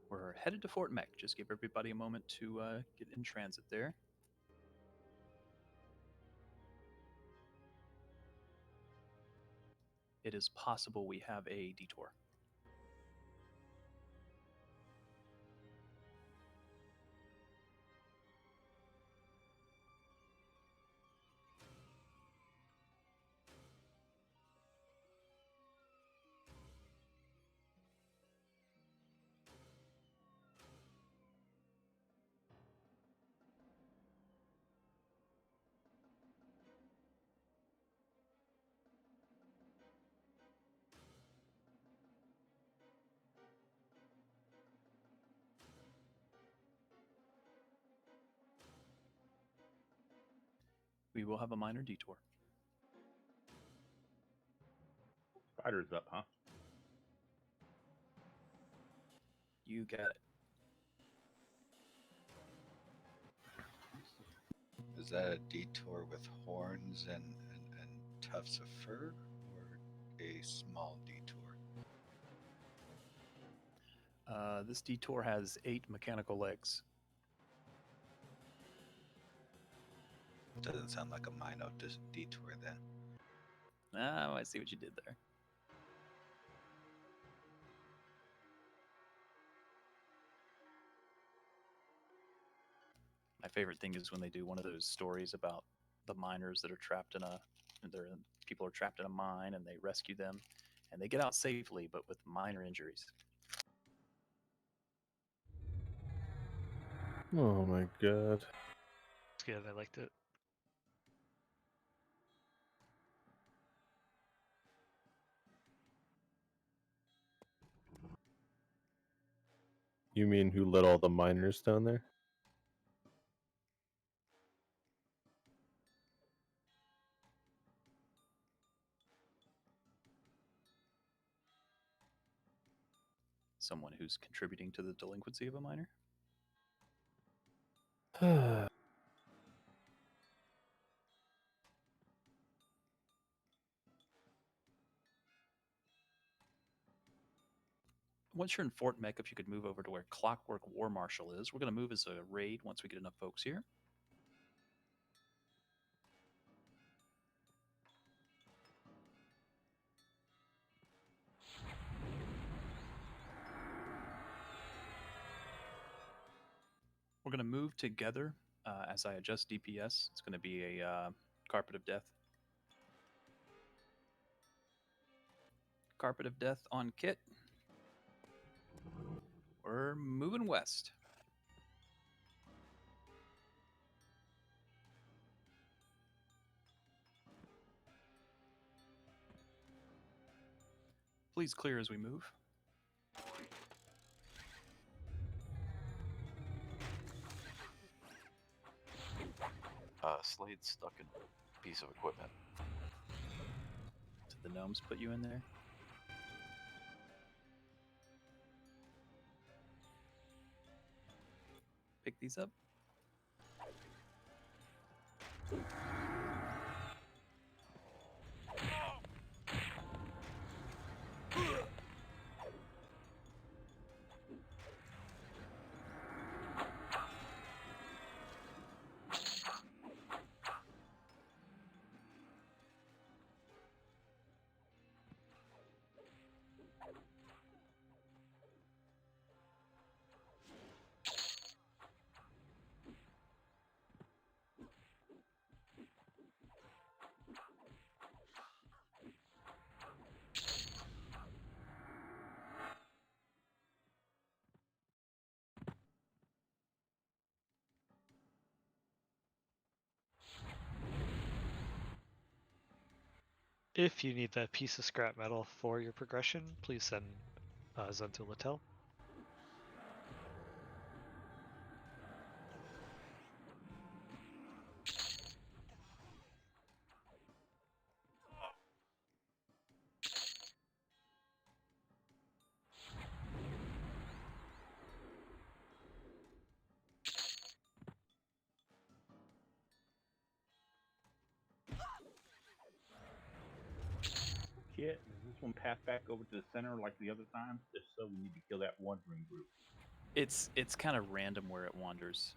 We're headed to Fort Mech. Just give everybody a moment to get in transit there. It is possible we have a detour. We will have a minor detour. Spider's up, huh? You got it. Is that a detour with horns and tufts of fur, or a small detour? This detour has 8 mechanical legs. Doesn't sound like a minor detour then. Oh, I see what you did there. My favorite thing is when they do one of those stories about the miners that are trapped in people are trapped in a mine and they rescue them and they get out safely but with minor injuries. Oh my god. It's good. I liked it. You mean who let all the miners down there? Someone who's contributing to the delinquency of a miner? Once you're in Fort Mech, if you could move over to where Clockwork War Marshal is. We're going to move as a raid once we get enough folks here. We're going to move together as I adjust DPS. It's going to be a Carpet of Death. Carpet of Death on Kit. We're moving west. Please clear as we move. Slade's stuck in a piece of equipment. Did the gnomes put you in there? Pick these up. If you need that piece of scrap metal for your progression, please send Zento Littell. Kit, does this one pass back over to the center like the other times? If so, we need to kill that wandering group. It's kind of random where it wanders.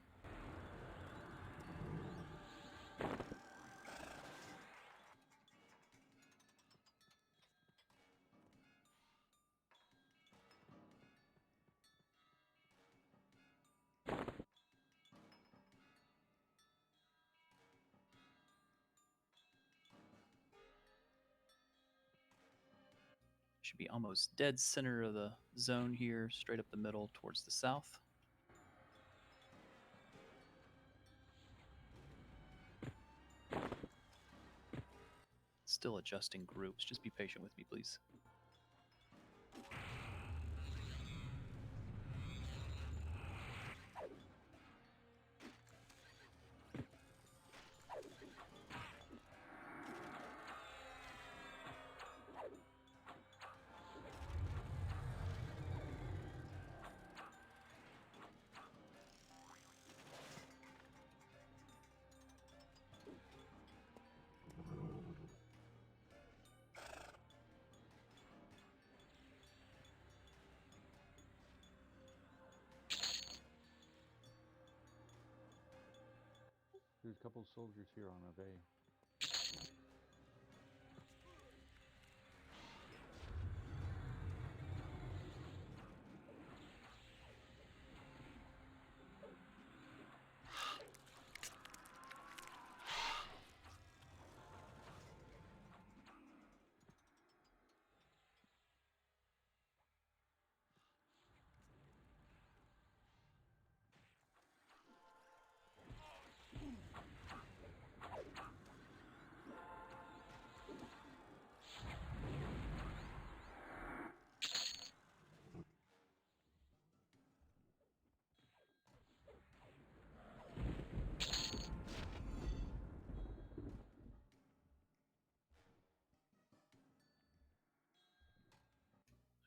Should be almost dead center of the zone here, straight up the middle towards the south. Still adjusting groups. Just be patient with me, please. There's a couple of soldiers here on our bay.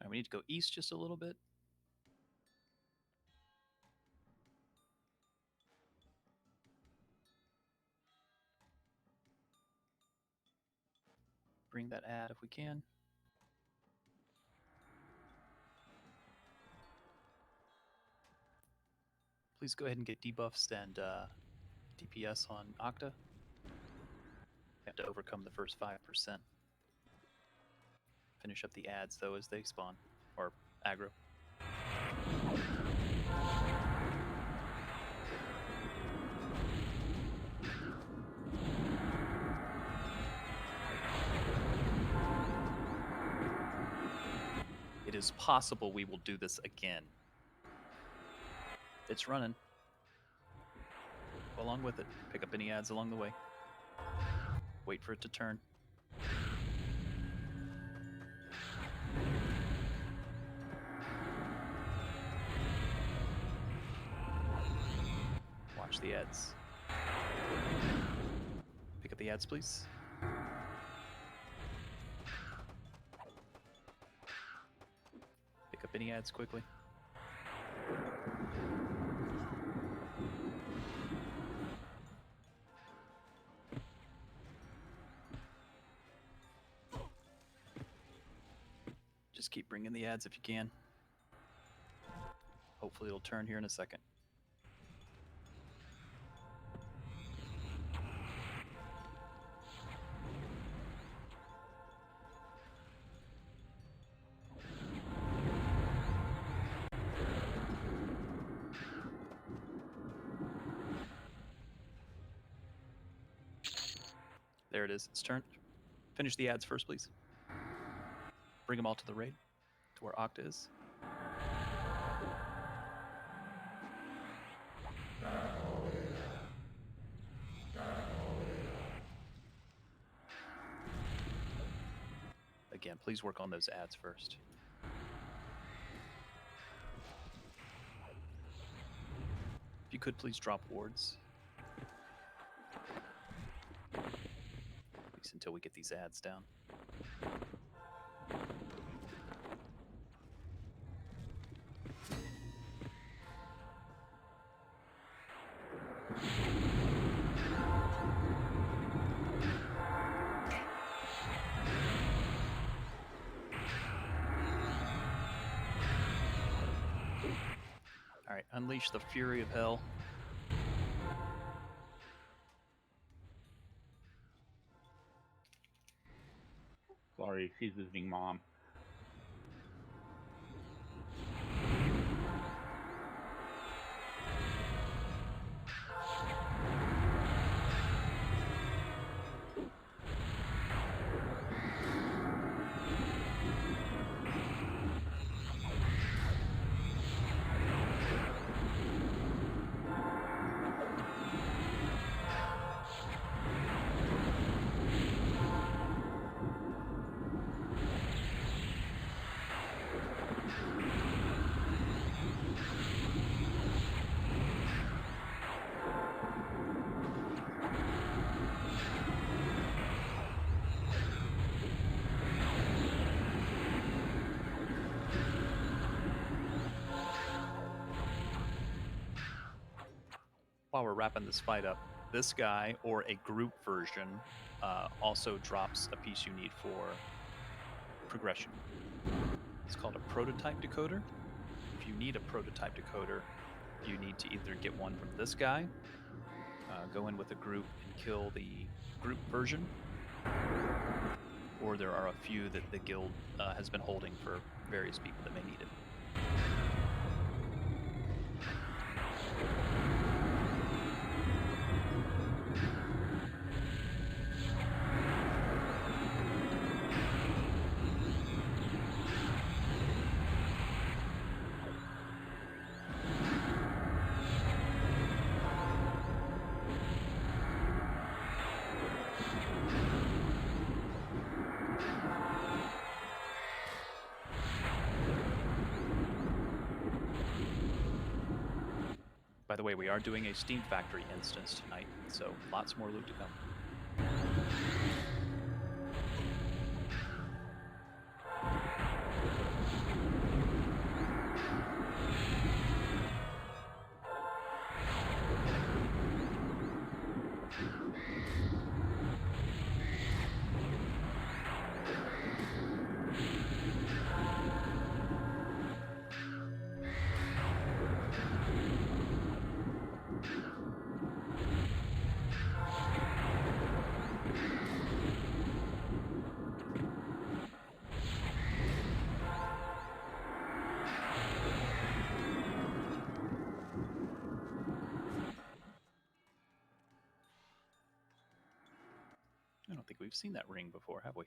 All right, we need to go east just a little bit. Bring that ad if we can. Please go ahead and get debuffs and DPS on Octa. Have to overcome the first 5%. Finish up the ads though as they spawn, or aggro. It is possible we will do this again. It's running. Go along with it. Pick up any ads along the way. Wait for it to turn. Watch the ads. Pick up the ads, please. Pick up any ads quickly. Just keep bringing the ads if you can. Hopefully it'll turn here in a second. There it is. It's turned. Finish the ads first, please. Bring them all to the raid, to where Octa is. please work on those ads first. If you could, please drop wards. At least until we get these ads down. Alright, unleash the fury of hell. Sorry, she's visiting mom. While we're wrapping this fight up, this guy, or a group version, also drops a piece you need for progression. It's called a prototype decoder. If you need a prototype decoder, you need to either get one from this guy, go in with a group and kill the group version, or there are a few that the guild has been holding for various people that may need it. By the way, we are doing a Steam Factory instance tonight, so lots more loot to come. I don't think we've seen that ring before, have we?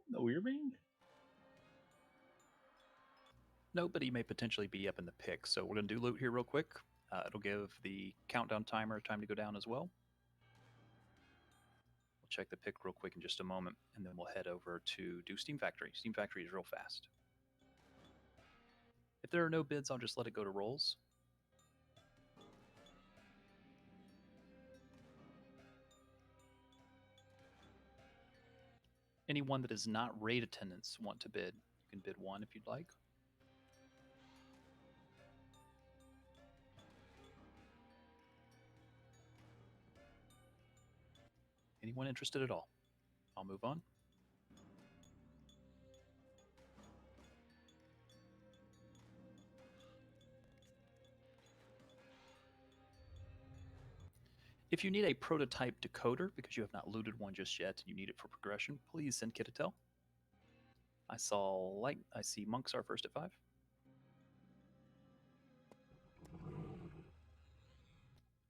No ear ring? No, but he may potentially be up in the pick. So we're going to do loot here real quick. It'll give the countdown timer time to go down as well. We'll check the pick real quick in just a moment, and then we'll head over to do Steam Factory. Steam Factory is real fast. If there are no bids, I'll just let it go to rolls. Anyone that is not raid attendance want to bid, you can bid one if you'd like. Anyone interested at all? I'll move on. If you need a prototype decoder because you have not looted one just yet and you need it for progression, please send Kit a tell. I see monks are first at 5.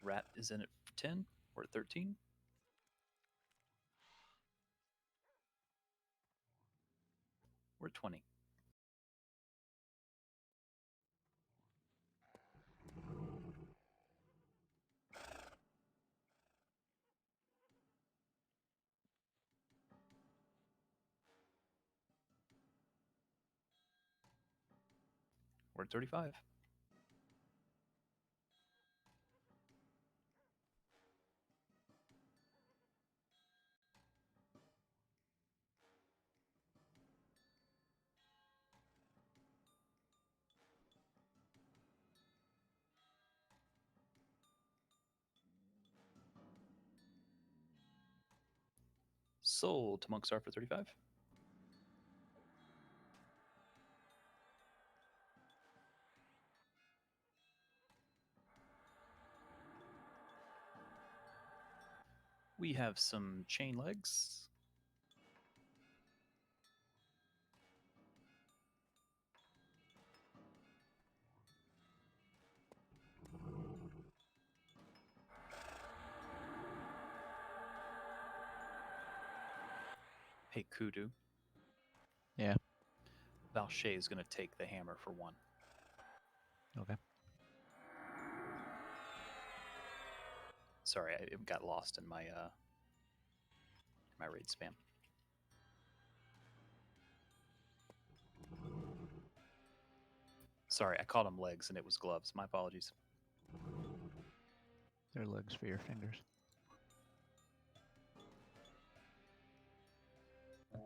Rat is in at 10 or at 13. We're at 20. We're at 35. Sold to Monkstar for 35. We have some chain legs. Hey, Kudu. Yeah. Valshay is going to take the hammer for 1. Okay. Sorry, I got lost in my raid spam. Sorry, I called them legs and it was gloves. My apologies. They're legs for your fingers.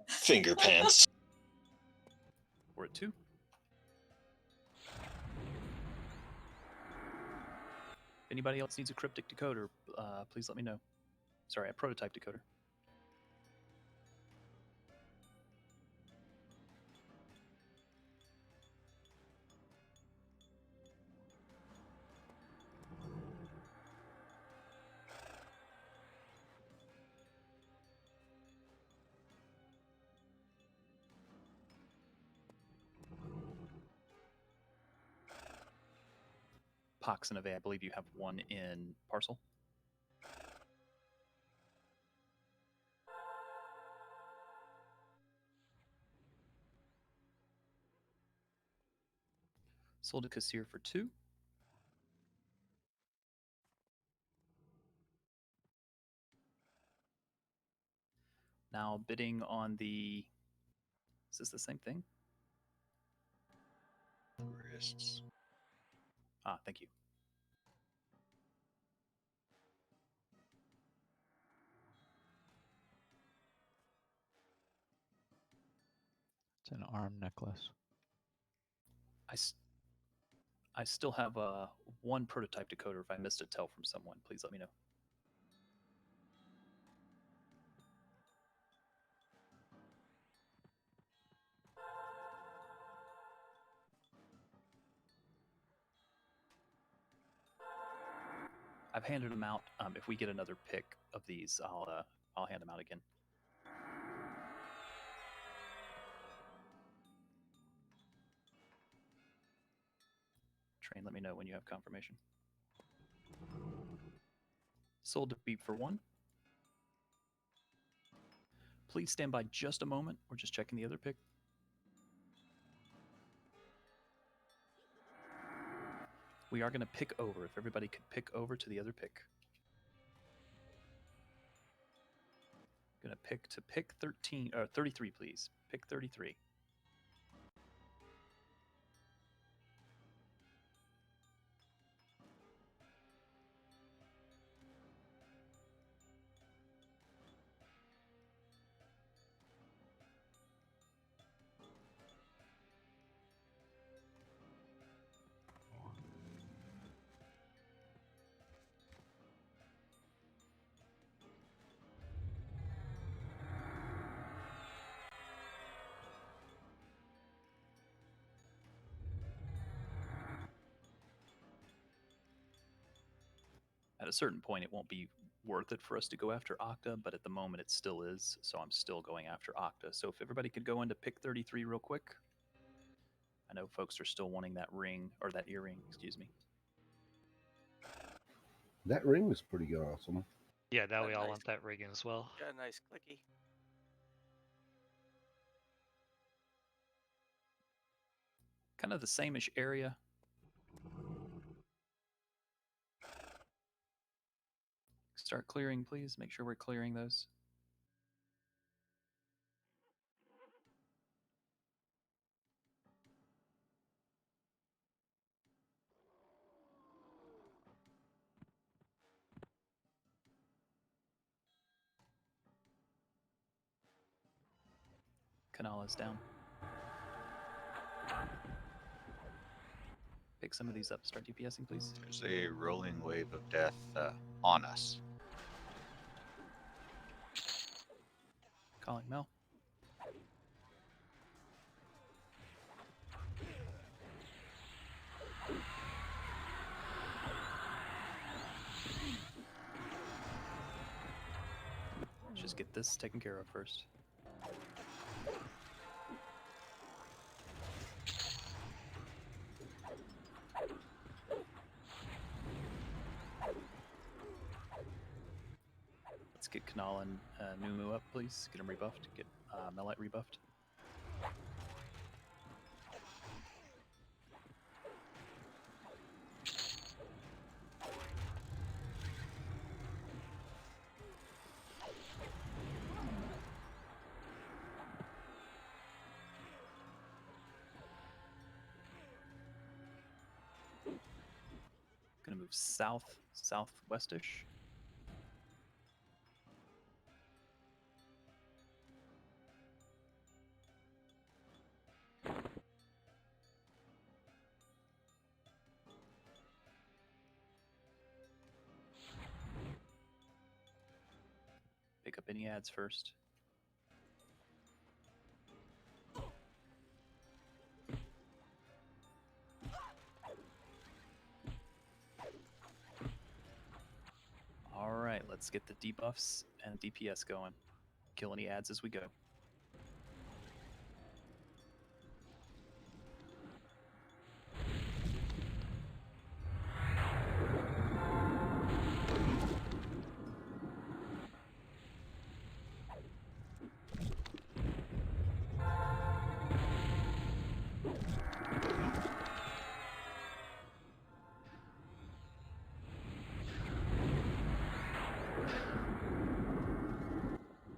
Finger pants. We're at 2. If anybody else needs a cryptic decoder, please let me know. Sorry, a prototype decoder. Pox and Ave, I believe you have 1 in parcel. Sold to Kassir for 2. Now bidding on the... Is this the same thing? Wrists. Ah, thank you. It's an arm necklace. I still have 1 prototype decoder. If I missed a tell from someone, please let me know. I've handed them out. If we get another pick of these, I'll hand them out again. Train, let me know when you have confirmation. Sold to Beep for 1. Please stand by just a moment. We're just checking the other pick. We are going to pick over. If everybody could pick over to the other pick. Going to pick 13 or 33, please. Pick 33. At a certain point, it won't be worth it for us to go after Octa, but at the moment it still is, so I'm still going after Octa. So if everybody could go into pick 33 real quick. I know folks are still wanting that ring, or that earring, excuse me. That ring was pretty awesome. Yeah, now we all Nice. want that ring as well. Got a nice clicky. Kind of the same-ish area. Start clearing, please. Make sure we're clearing those. Canal is down. Pick some of these up. Start DPSing, please. There's a rolling wave of death on us. Calling Mel. Let's just get this taken care of first. Let's get Kanal and Numu up, please. Get him rebuffed. Get Melite rebuffed. Gonna move south, southwestish. Pick up any ads first. All right, let's get the debuffs and DPS going. Kill any ads as we go.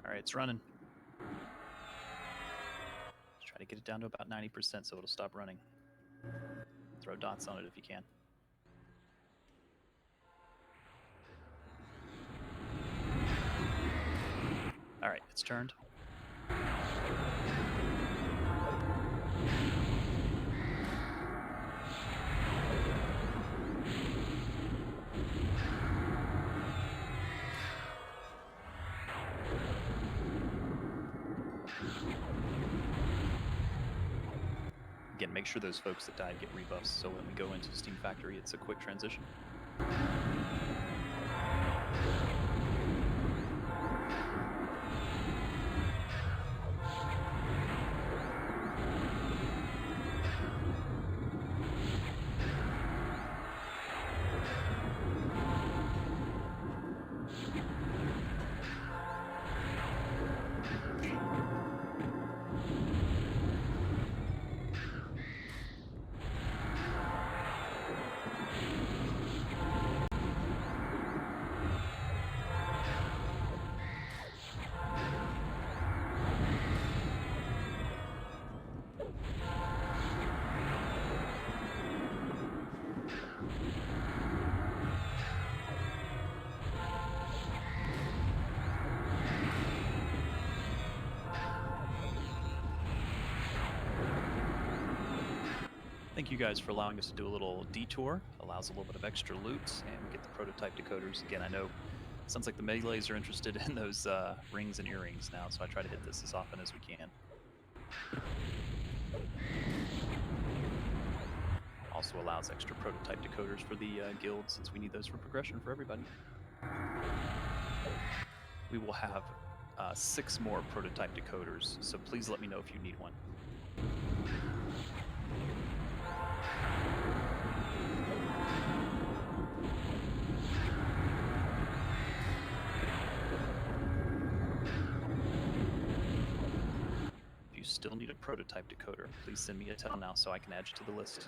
Alright, it's running. Let's try to get it down to about 90% so it'll stop running. Throw dots on it if you can. Alright, it's turned. Again, make sure those folks that died get rebuffs so when we go into Steam Factory, it's a quick transition. Thank you guys for allowing us to do a little detour. Allows a little bit of extra loot, and we get the prototype decoders. Again, I know it sounds like the melees are interested in those rings and earrings now, so I try to hit this as often as we can. Also allows extra prototype decoders for the guild, since we need those for progression for everybody. We will have 6 more prototype decoders, so please let me know if you need one. still need a prototype decoder, please send me a tell now so I can add you to the list.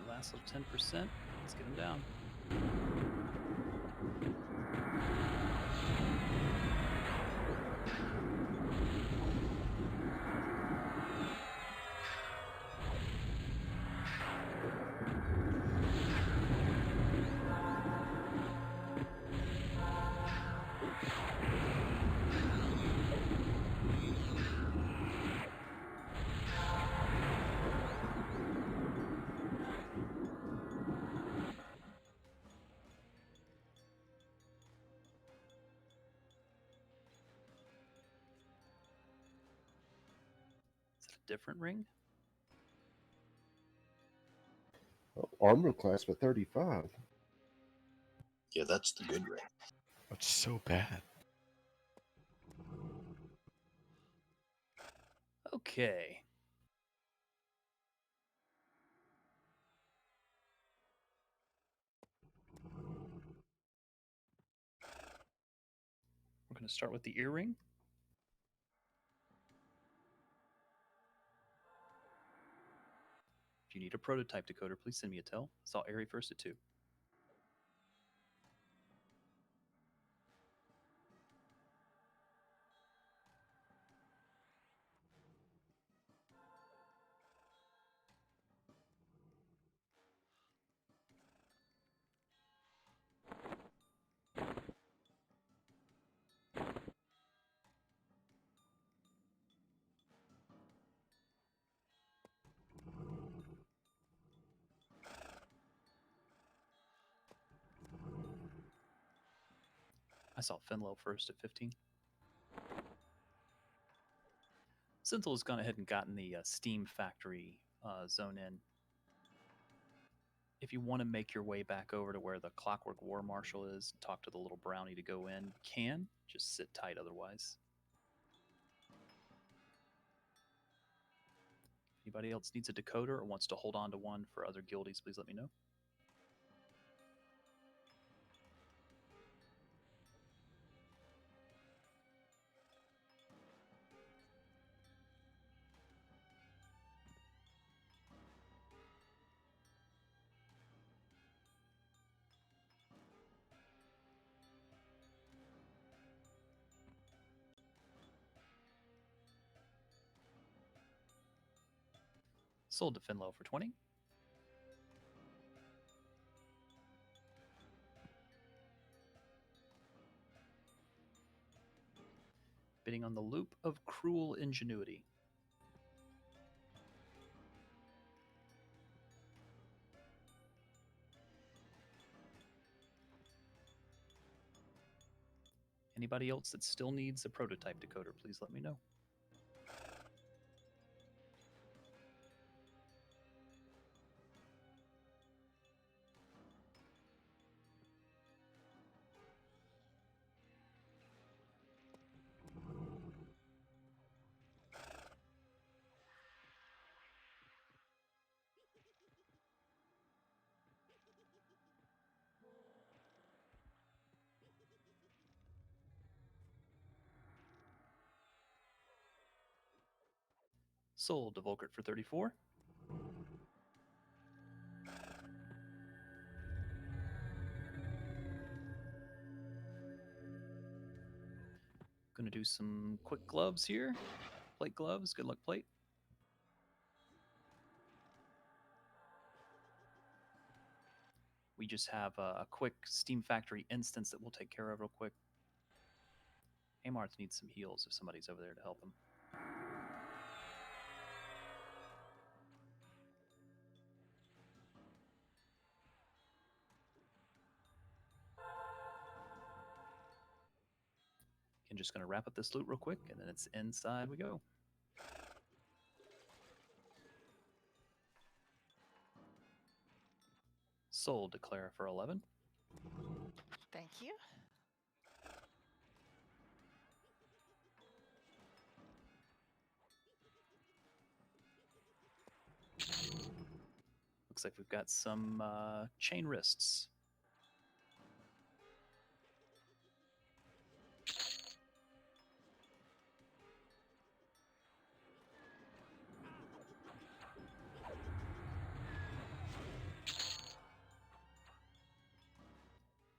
Last little 10%. Let's get him down. Different ring? Armor class for 35. Yeah, that's the good ring. That's so bad. Okay. We're going to start with the earring. If you need a prototype decoder, please send me a tell. Saw Airy first at 2. I saw Finlow first at 15. Synthel has gone ahead and gotten the Steam Factory zone in. If you want to make your way back over to where the Clockwork War Marshal is and talk to the little brownie to go in, you can. Just sit tight otherwise. Anybody else needs a decoder or wants to hold on to one for other guildies, please let me know. Sold to Finlow for 20. Bidding on the Loop of Cruel Ingenuity. Anybody else that still needs a prototype decoder, please let me know. Sold to Volkert for 34. Gonna do some quick gloves here. Plate gloves. Good luck, plate. We just have a quick Steam Factory instance that we'll take care of real quick. Amarth needs some heals if somebody's over there to help him. I'm just going to wrap up this loot real quick, and then it's inside we go. Sold to Clara for 11. Thank you. Looks like we've got some chain wrists.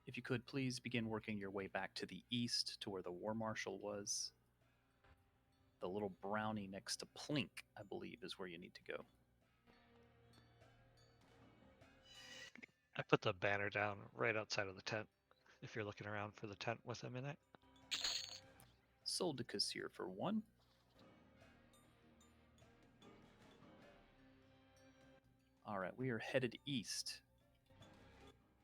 If you could, please begin working your way back to the east to where the War Marshal was. The little brownie next to Plink, I believe, is where you need to go. I put the banner down right outside of the tent, if you're looking around for the tent with him in it. Sold to Kassir for 1. All right, we are headed east.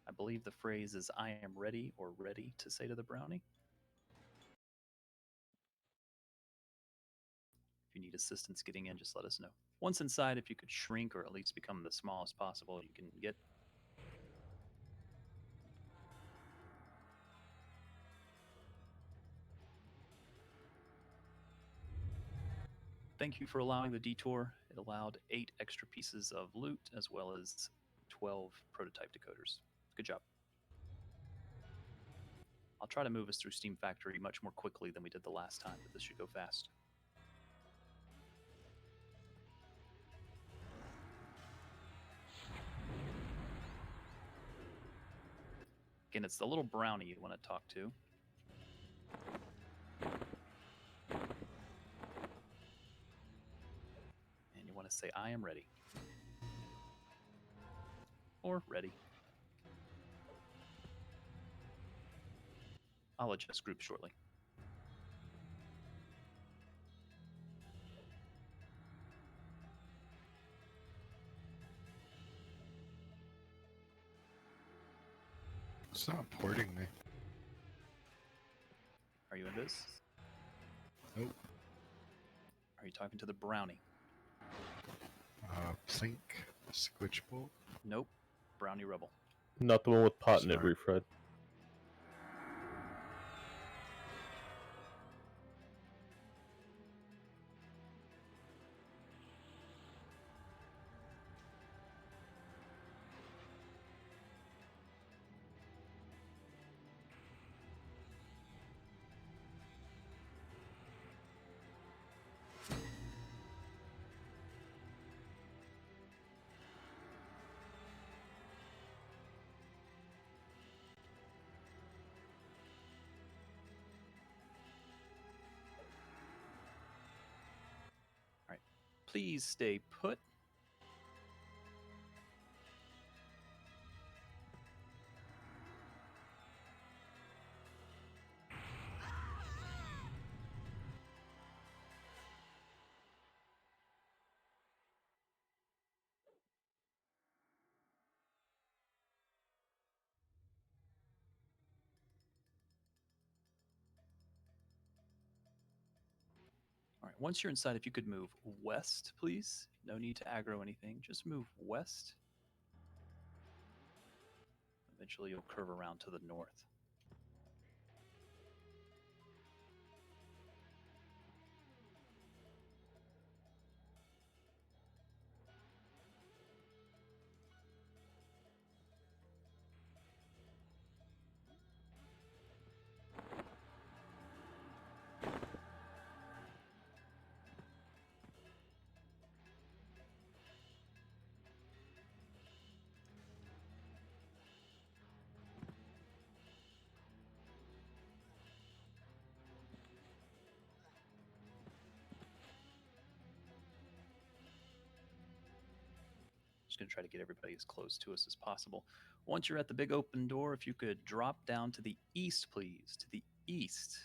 I believe the phrase is "I am ready" or "ready" to say to the brownie. If you need assistance getting in, just let us know. Once inside, if you could shrink or at least become the smallest possible you can get. Thank you for allowing the detour. It allowed 8 extra pieces of loot as well as 12 prototype decoders. Good job. I'll try to move us through Steam Factory much more quickly than we did the last time, but this should go fast. Again, it's the little brownie you want to talk to. And you want to say, "I am ready." Or "ready." I'll adjust groups shortly. It's not porting me. Are you in this? Nope. Are you talking to the brownie? Plink, Squitchbolt. Nope. Brownie Rebel. Not the one with pot in it, Sorry. Refred. All right. Please stay put. All right, once you're inside, if you could move west, please. No need to aggro anything. Just move west. Eventually, you'll curve around to the north. Just going to try to get everybody as close to us as possible. Once you're at the big open door, if you could drop down to the east, please. To the east.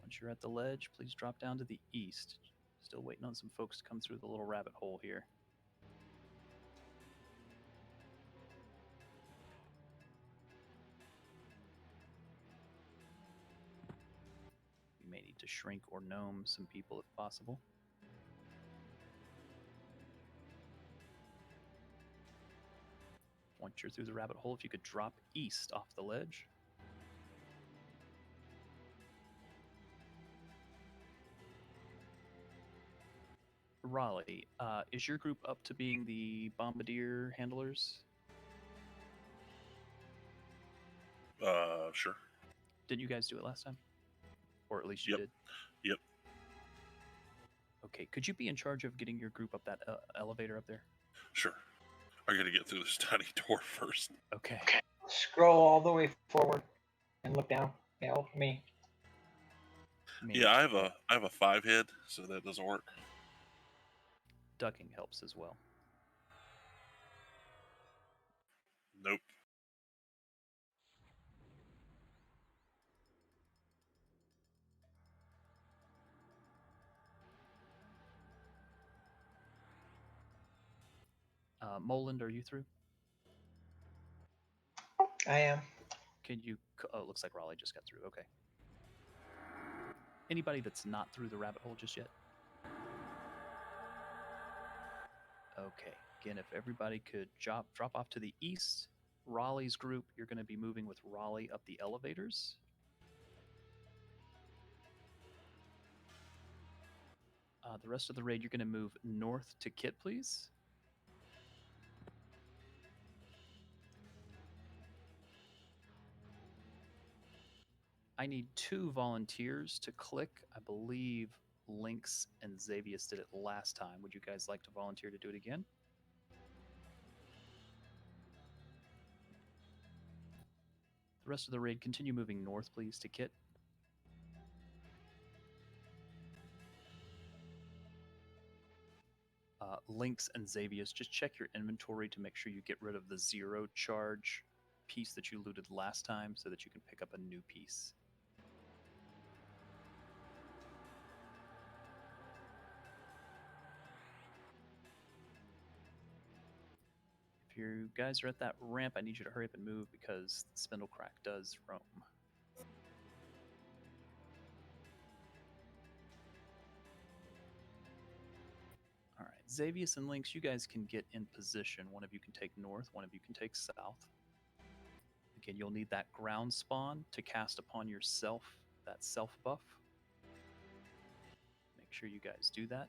Once you're at the ledge, please drop down to the east. Still waiting on some folks to come through the little rabbit hole here. You may need to shrink or gnome some people if possible. Once you're through the rabbit hole, if you could drop east off the ledge. Raleigh, is your group up to being the bombardier handlers? Sure. Didn't you guys do it last time? Or at least you did? Yep. Okay, could you be in charge of getting your group up that elevator up there? Sure. I gotta get through this tiny door first. Okay. Scroll all the way forward and look down. Yeah, help me. Yeah, I have a 5 head, so that doesn't work. Ducking helps as well. Nope. Moland, are you through? I am. Can you? Oh, it looks like Raleigh just got through. Okay. Anybody that's not through the rabbit hole just yet? Okay. Again, if everybody could drop off to the east, Raleigh's group, you're going to be moving with Raleigh up the elevators. The rest of the raid, you're going to move north to Kit, please. I need 2 volunteers to click. I believe Lynx and Xavius did it last time. Would you guys like to volunteer to do it again? The rest of the raid, continue moving north, please, to Kit. Lynx and Xavius, just check your inventory to make sure you get rid of the 0 charge piece that you looted last time so that you can pick up a new piece. If you guys are at that ramp, I need you to hurry up and move because the spindle crack does roam. All right, Xavius and Lynx, you guys can get in position. One of you can take north, one of you can take south. Again, you'll need that ground spawn to cast upon yourself, that self buff. Make sure you guys do that.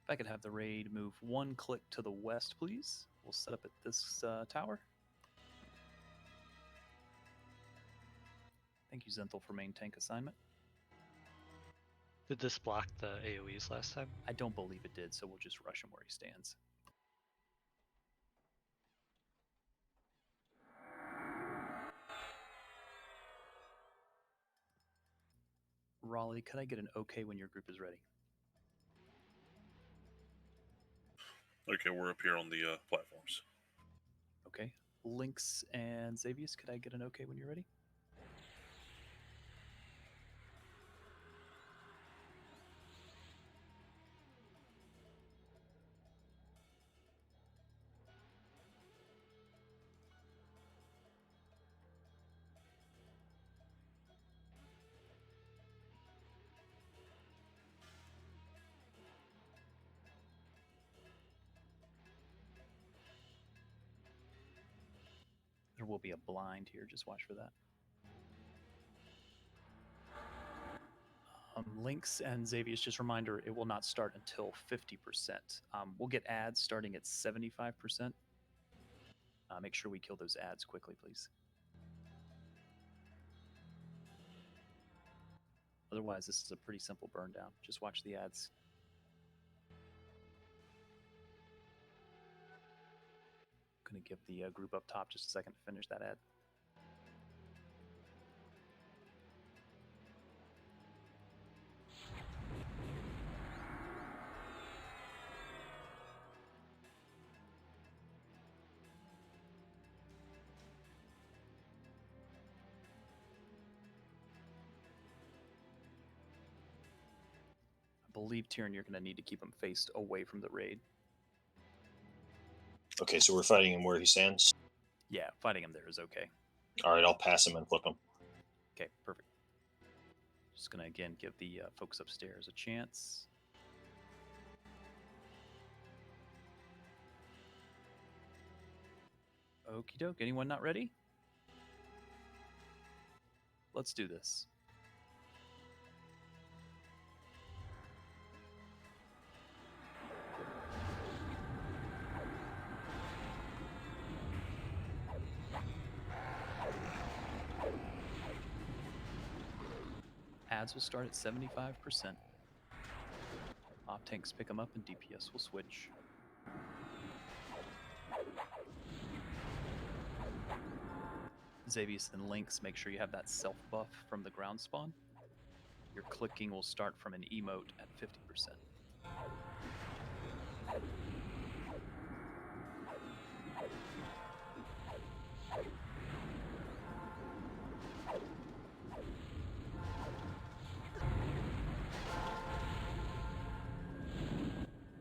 If I could have the raid move 1 click to the west, please. We'll set up at this tower. Thank you, Zenthal, for main tank assignment. Did this block the AoEs last time? I don't believe it did, so we'll just rush him where he stands. Raleigh, could I get an okay when your group is ready? Okay, we're up here on the platforms. Okay. Lynx and Xavius, could I get an okay when you're ready? There will be a blind here, just watch for that. Lynx and Xavius, just a reminder, it will not start until 50%. We'll get ads starting at 75%. Make sure we kill those ads quickly, please. Otherwise, this is a pretty simple burn down. Just watch the ads. give the group up top just a second to finish that ad. I believe, Tyrion, you're going to need to keep him faced away from the raid. Okay, so we're fighting him where he stands. Yeah, fighting him there is okay. All right, I'll pass him and flip him. Okay, perfect. Just going to, again, give the folks upstairs a chance. Okie doke. Anyone not ready? Let's do this. Ads will start at 75%. Op tanks pick them up and DPS will switch. Xavius and Lynx, make sure you have that self buff from the ground spawn. Your clicking will start from an emote at 50%.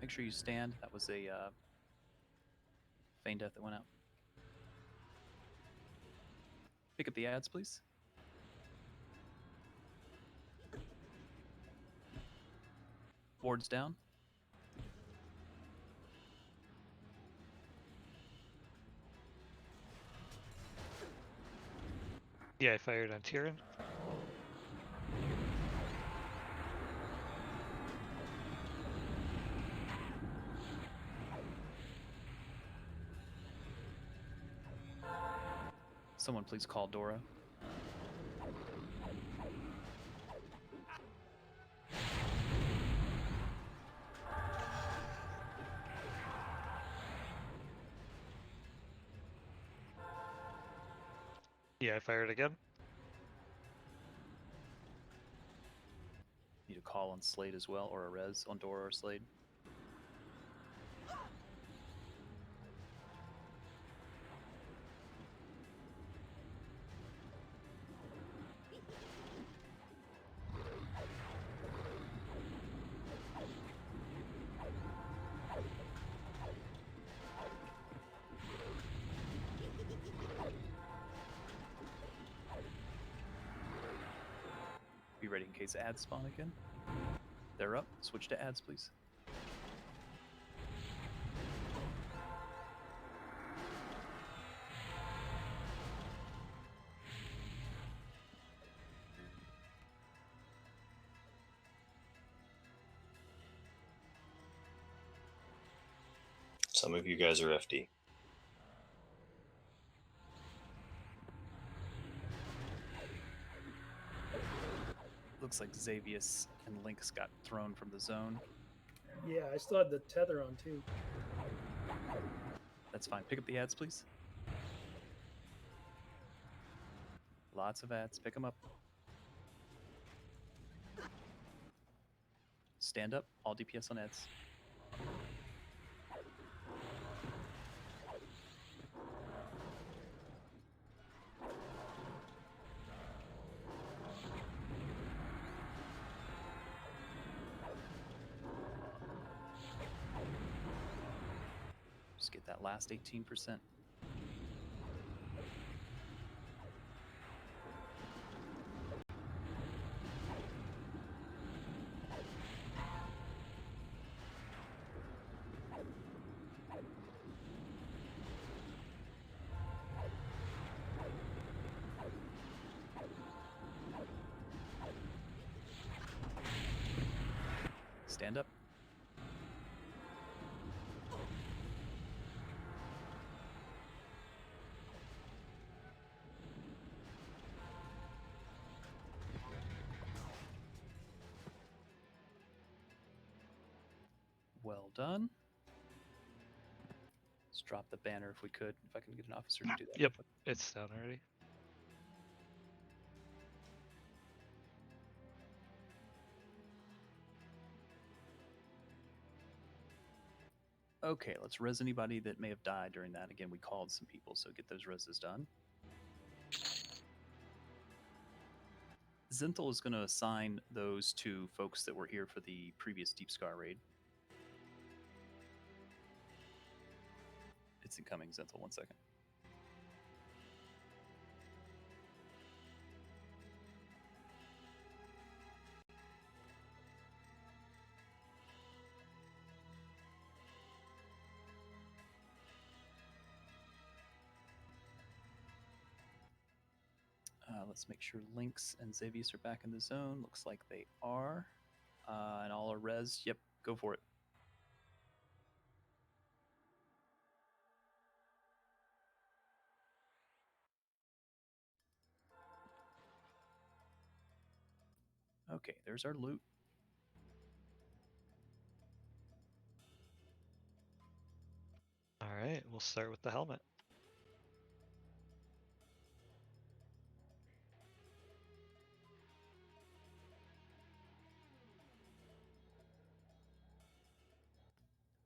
Make sure you stand. That was a feign death that went out. Pick up the ads, please. Boards down. Yeah, I fired on Tyrion. Someone please call Dora. Yeah, I fired again. Need a call on Slade as well, or a res on Dora or Slade. Be ready in case ads spawn again. They're up. Switch to ads, please. Some of you guys are FD. Looks like Xavius and Lynx got thrown from the zone. Yeah, I still had the tether on too. That's fine. Pick up the ads, please. Lots of ads. Pick them up. Stand up. All DPS on ads. Just get that last 18%. Stand up. Well done. Let's drop the banner if we could. If I can get an officer to do that. Yep, it's down already. Okay, let's res anybody that may have died during that. Again, we called some people, so get those reses done. Zintel is going to assign those to folks that were here for the previous Deepscar raid. It's incoming, Zintel. 1 second. Let's make sure Lynx and Xavius are back in the zone. Looks like they are. And all are res. Yep, go for it. Okay, there's our loot. All right, we'll start with the helmet.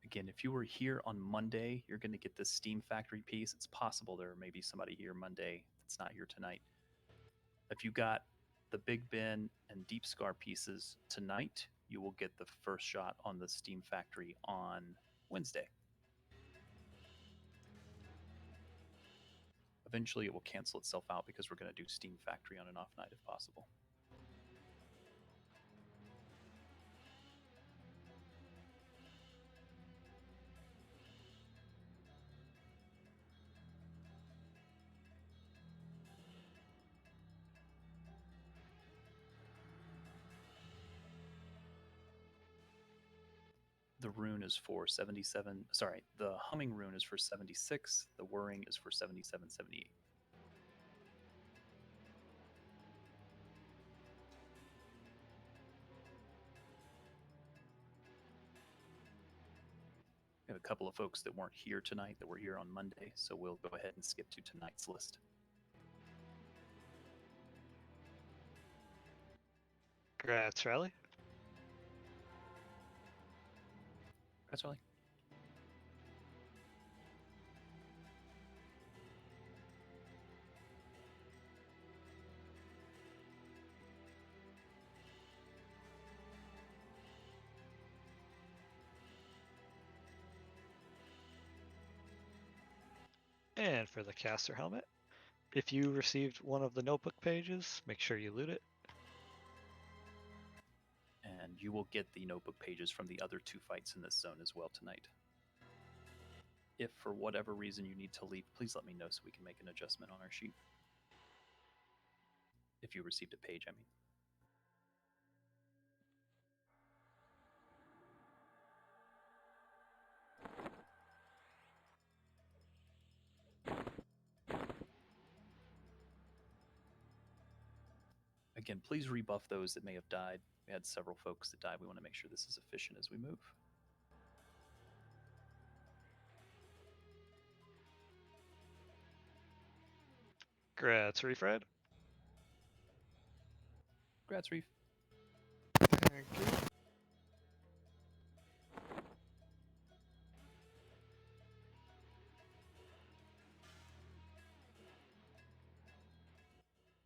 Again, if you were here on Monday, you're going to get this Steam Factory piece. It's possible there may be somebody here Monday that's not here tonight. If you got the Big Bynn and Deepscar pieces tonight, you will get the first shot on the Steam Factory on Wednesday. Eventually, it will cancel itself out because we're going to do Steam Factory on an off night if possible. The rune is for 77. Sorry, the humming rune is for 76. The whirring is for 77, 78. We have a couple of folks that weren't here tonight that were here on Monday, so we'll go ahead and skip to tonight's list. Congrats, Riley. That's Riley. And for the caster helmet, if you received one of the notebook pages, make sure you loot it. And you will get the notebook pages from the other 2 fights in this zone as well tonight. If for whatever reason you need to leave, please let me know so we can make an adjustment on our sheet. If you received a page, I mean. Again, please rebuff those that may have died. We had several folks that died. We want to make sure this is efficient as we move. Congrats, Refred. Congrats, Reef. Thank you.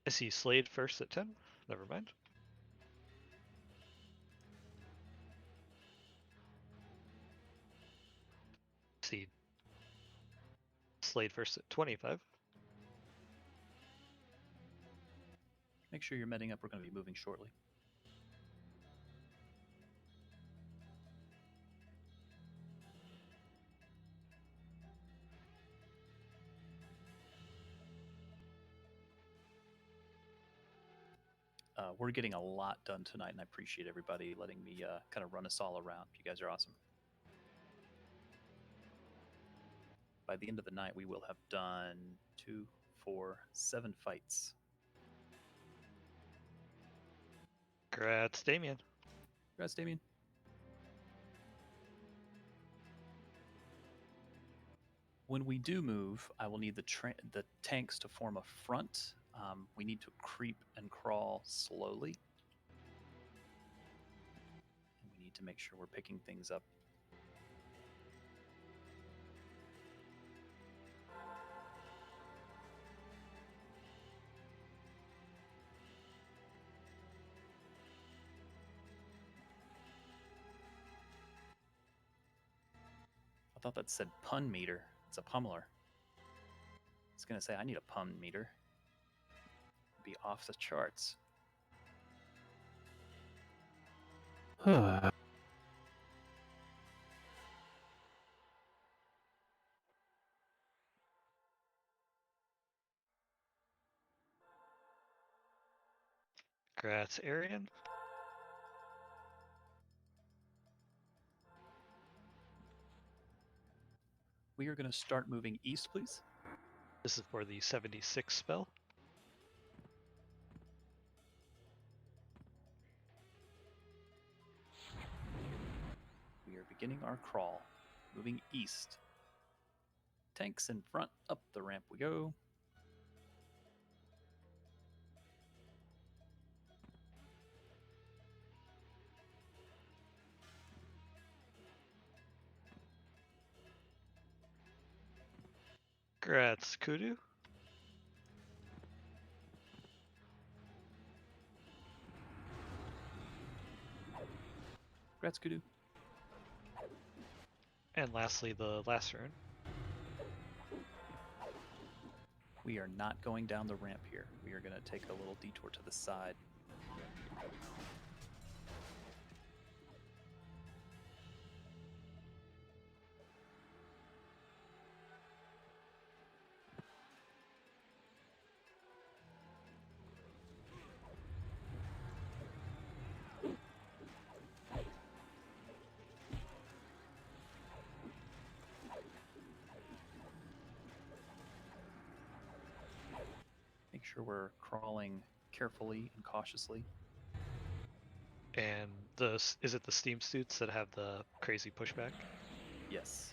I see Slade first at 10. Never mind. See Slade first at 25. Make sure you're medding up. We're going to be moving shortly. We're getting a lot done tonight, and I appreciate everybody letting me kind of run us all around. You guys are awesome. By the end of the night, we will have done 2, 4, 7 fights. Congrats, Damien. Congrats, Damien. When we do move, I will need the tanks to form a front. We need to creep and crawl slowly. And we need to make sure we're picking things up. I thought that said pun meter. It's a pummeler. I was going to say, I need a pun meter. It'd be off the charts. Grats, Arian. We are going to start moving east, please. This is for the 76 spell. We are beginning our crawl, moving east. Tanks in front, up the ramp we go. Grats, Kudu. Grats, Kudu. And lastly, the last rune. We are not going down the ramp here. We are going to take a little detour to the side. Make sure we're crawling carefully and cautiously. And is it the steam suits that have the crazy pushback? Yes.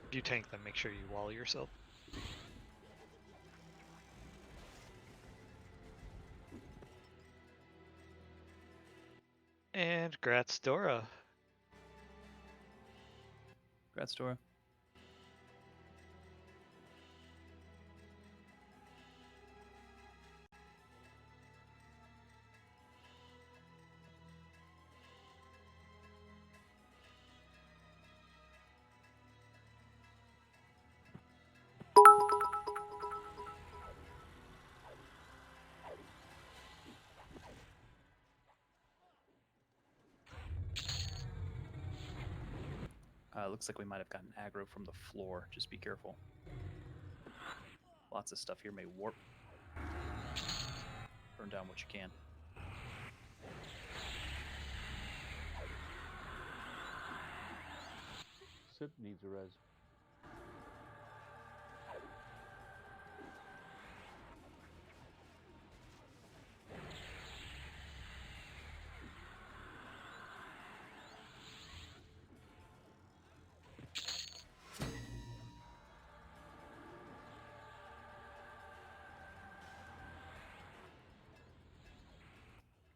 If you tank them, make sure you wall yourself. And grats, Dora. Grats, Dora. Looks like we might have gotten aggro from the floor. Just be careful. Lots of stuff here may warp. Burn down what you can. Sip needs a res.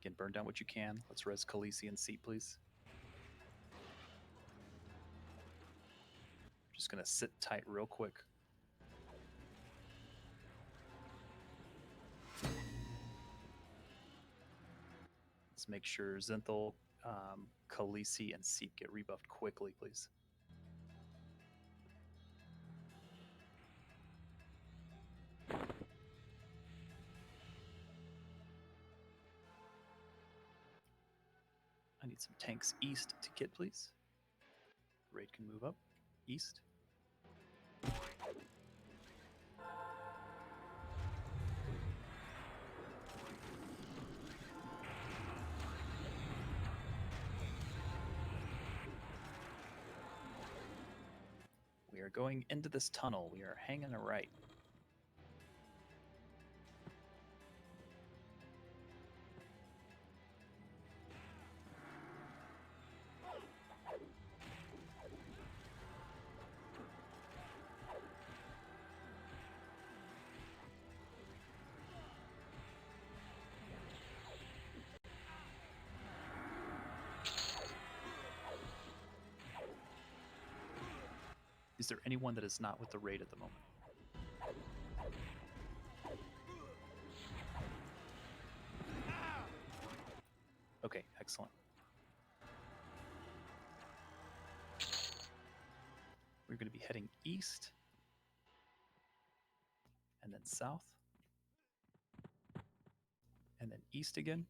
Again, burn down what you can. Let's res Khaleesi and Seat, please. Just gonna sit tight real quick. Let's make sure Zenthal, Khaleesi, and Seat get rebuffed quickly, please. I need some tanks east to get, please. Raid can move up east. We are going into this tunnel. We are hanging a right. Is there anyone that is not with the raid at the moment? Okay, excellent. We're going to be heading east and then south and then east again.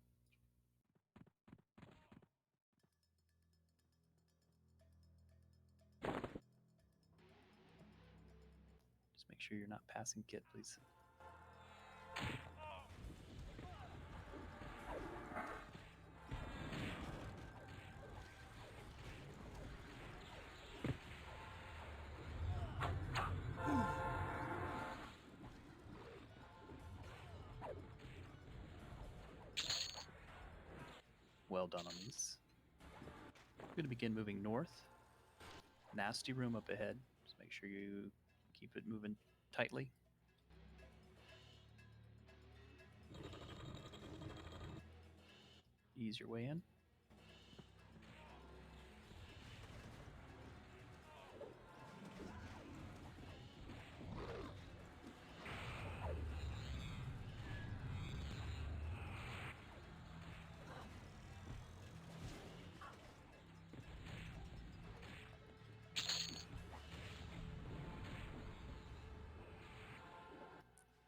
Just make sure you're not passing Kit, please. Well done on these. We're going to begin moving north. Nasty room up ahead. Just make sure you keep it moving tightly. Ease your way in.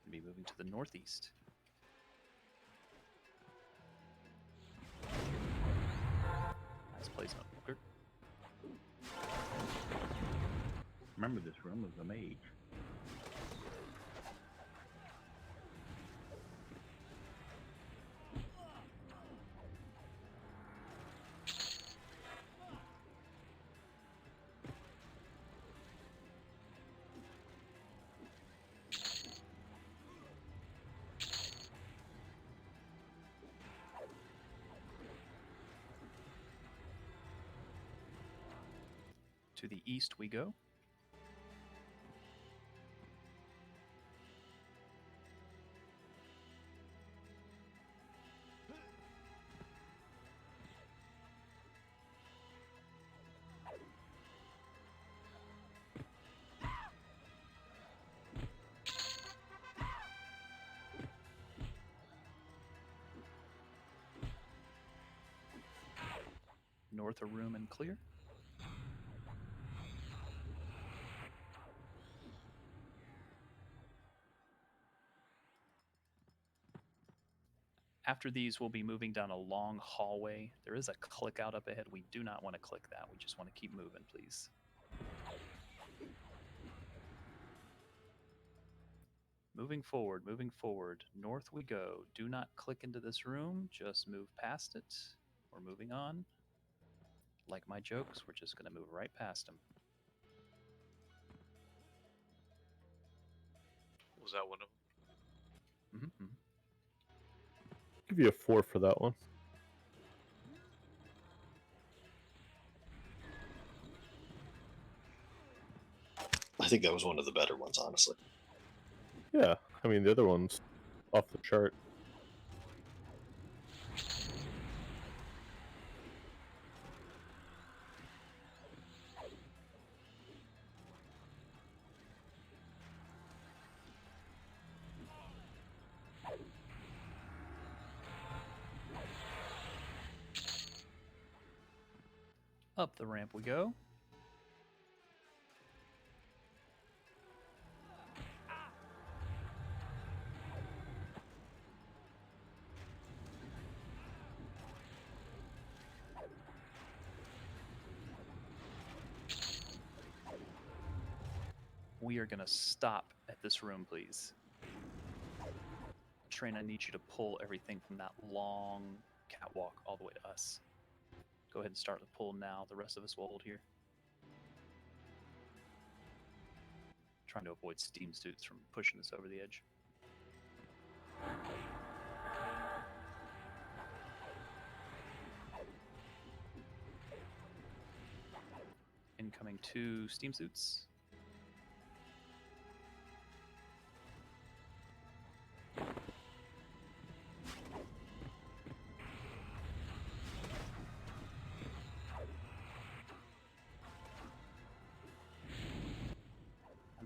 Be moving to the northeast. Nice placement, Walker. Remember, this room is a mage. To the east we go. North a room and clear. After these, we'll be moving down a long hallway. There is a click out up ahead. We do not want to click that. We just want to keep moving, please. Moving forward, moving forward. North we go. Do not click into this room. Just move past it. We're moving on. Like my jokes, we're just going to move right past them. Was that one of them? Mm-hmm. Give you a 4 for that one. I think that was one of the better ones, honestly. Yeah, I mean, the other one's off the chart. Up the ramp we go. We are going to stop at this room, please. Train, I need you to pull everything from that long catwalk all the way to us. Go ahead and start the pull now. The rest of us will hold here. Trying to avoid steam suits from pushing us over the edge. Incoming 2 steam suits.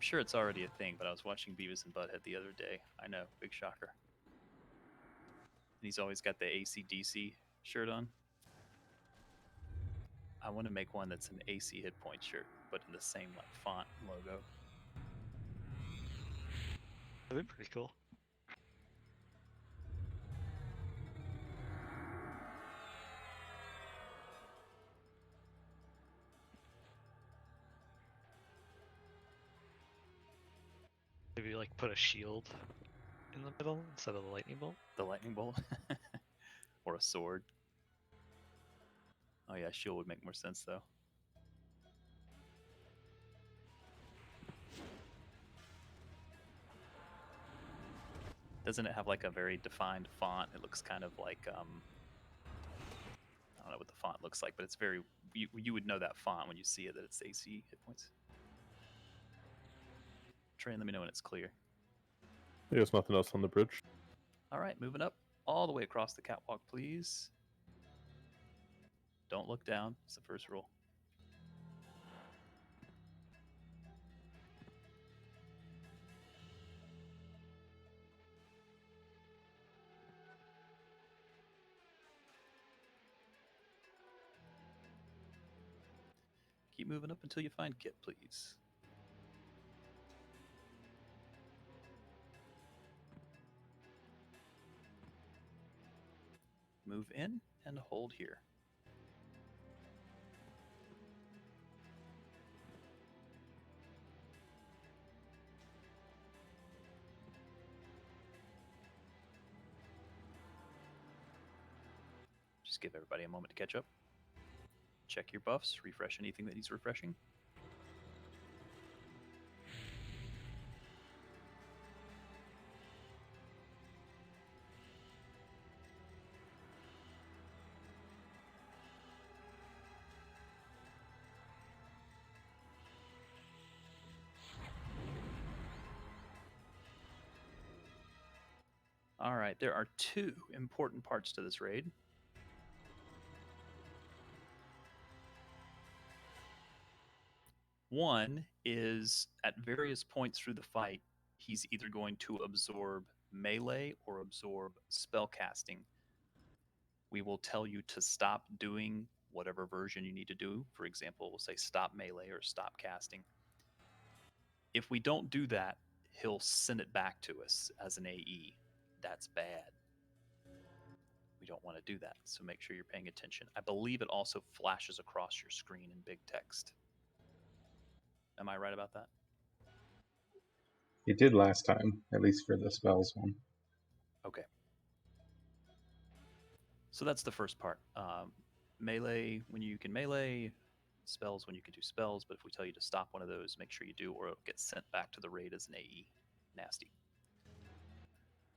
sure it's already a thing, but I was watching Beavis and Butthead the other day. I know, big shocker. And he's always got the AC/DC shirt on. I want to make one that's an AC hit point shirt, but in the same like font and logo. That'd be pretty cool. Maybe like put a shield in the middle instead of the lightning bolt. The lightning bolt, or a sword. Oh yeah, shield would make more sense though. Doesn't it have like a very defined font? It looks kind of like I don't know what the font looks like, but it's very you would know that font when you see it that it's AC hit points. Trey, let me know when it's clear. There's nothing else on the bridge. All right, moving up all the way across the catwalk, please. Don't look down. It's the first rule. Keep moving up until you find Kit, please. Move in and hold here. Just give everybody a moment to catch up. Check your buffs, refresh anything that needs refreshing. All right, there are two important parts to this raid. One is at various points through the fight, he's either going to absorb melee or absorb spell casting. We will tell you to stop doing whatever version you need to do. For example, we'll say stop melee or stop casting. If we don't do that, he'll send it back to us as an AE. That's bad. We don't want to do that, so make sure you're paying attention. I believe it also flashes across your screen in big text. Am I right about that? It did last time, at least for the spells one. Okay. So that's the first part. Melee, when you can melee, spells when you can do spells, but if we tell you to stop one of those, make sure you do, or it'll get sent back to the raid as an AE. Nasty.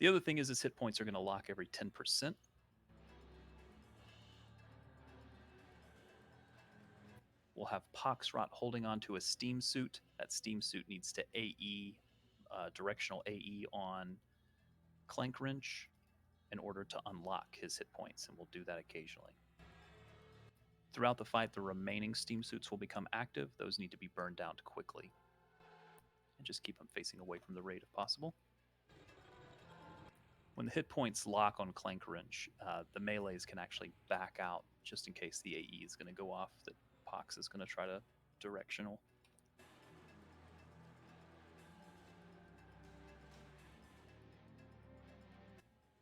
The other thing is his hit points are going to lock every 10%. We'll have Poxrot holding on to a steam suit. That steam suit needs to AE, directional AE on Clank Wrench in order to unlock his hit points, and we'll do that occasionally. Throughout the fight, the remaining steam suits will become active. Those need to be burned down quickly. And just keep them facing away from the raid if possible. When the hit points lock on Clank Wrench, the melees can actually back out just in case the AE is going to go off, that Pox is going to try to directional.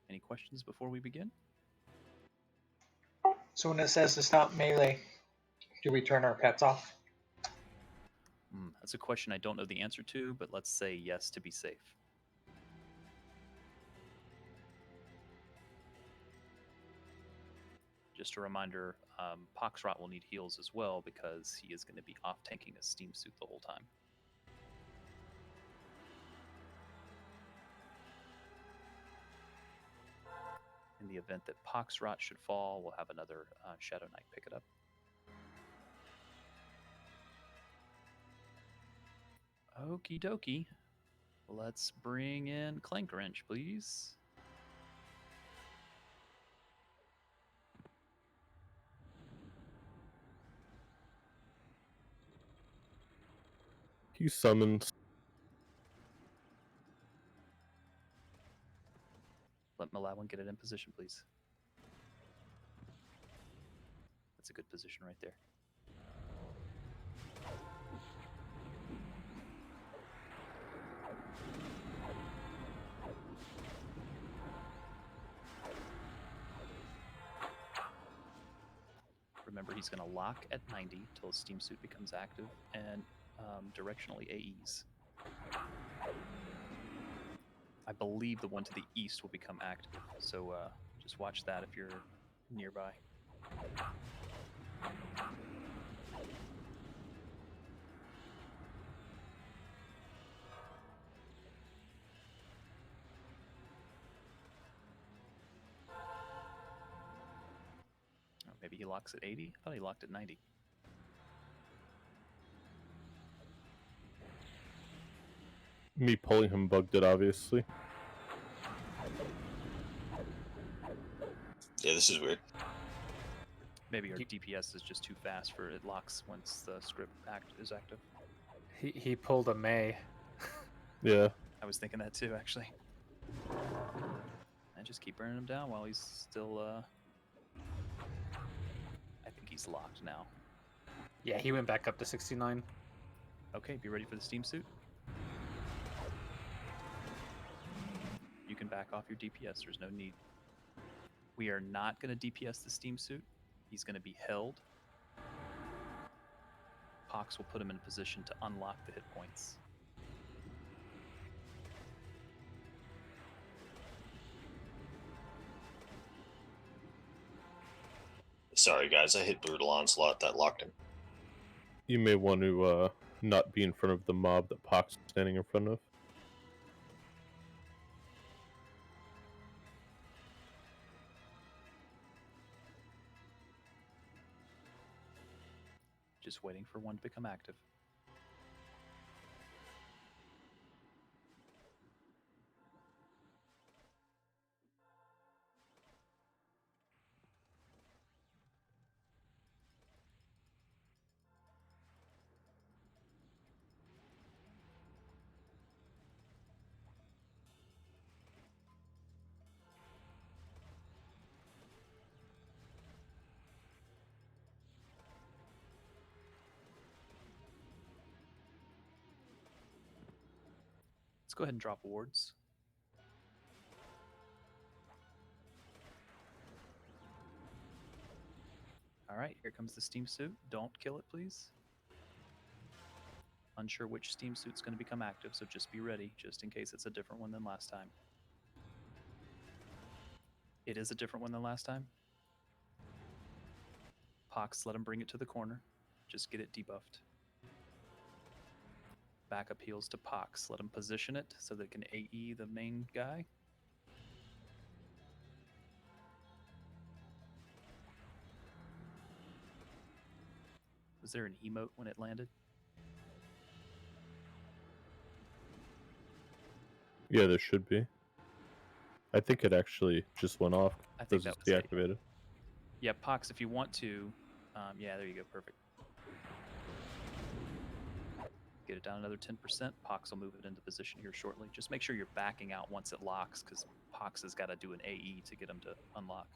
Any questions before we begin? So when it says to stop melee, do we turn our pets off? That's a question I don't know the answer to, but let's say yes to be safe. Just a reminder, Poxrot will need heals as well because he is going to be off-tanking a steam suit the whole time. In the event that Poxrot should fall, we'll have another Shadow Knight pick it up. Okie dokie. Let's bring in Clank Wrench, please. He summons Let Malawin get it in position, please. That's a good position right there. Remember, he's going to lock at 90 till his steam suit becomes active, and directionally AEs. I believe the one to the east will become active, so just watch that if you're nearby. Oh, maybe he locks at 80? I thought he locked at 90. Me pulling him bugged it, obviously. Yeah, this is weird. Maybe our DPS is just too fast for it locks once the script is active. He pulled a May. Yeah. I was thinking that too, actually. And just keep burning him down while he's still. I think he's locked now. Yeah, he went back up to 69. Okay, be ready for the steam suit. You can back off your DPS. There's no need. We are not going to DPS the steam suit. He's going to be held. Pox will put him in a position to unlock the hit points. Sorry, guys, I hit Brutal Onslaught. That locked him. You may want to not be in front of the mob that Pox is standing in front of. Just waiting for one to become active. Let's go ahead and drop wards. All right, here comes the steam suit. Don't kill it, please. Unsure which steam suit's going to become active, so just be ready, just in case it's a different one than last time. It is a different one than last time. Pox, let him bring it to the corner. Just get it debuffed. Backup heals to Pox. Let him position it so that it can AE the main guy. Was there an emote when it landed? Yeah, there should be. I think it actually just went off. I think that was deactivated. Yeah, Pox, if you want to, yeah, there you go, perfect. Get it down another 10%. Pox will move it into position here shortly. Just make sure you're backing out once it locks, because Pox has got to do an AE to get him to unlock.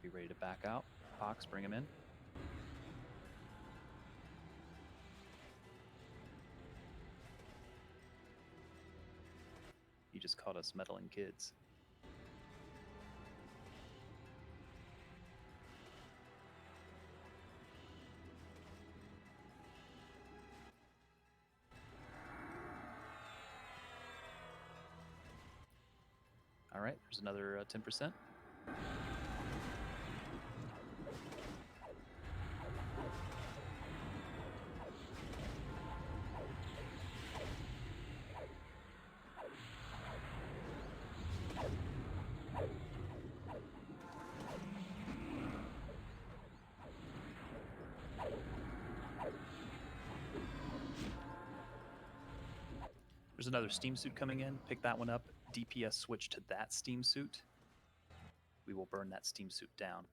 Be ready to back out. Pox, bring him in. You just caught us meddling kids. All right, there's another 10%. There's another steam suit coming in. Pick that one up. DPS switch to that steam suit. We will burn that steam suit down.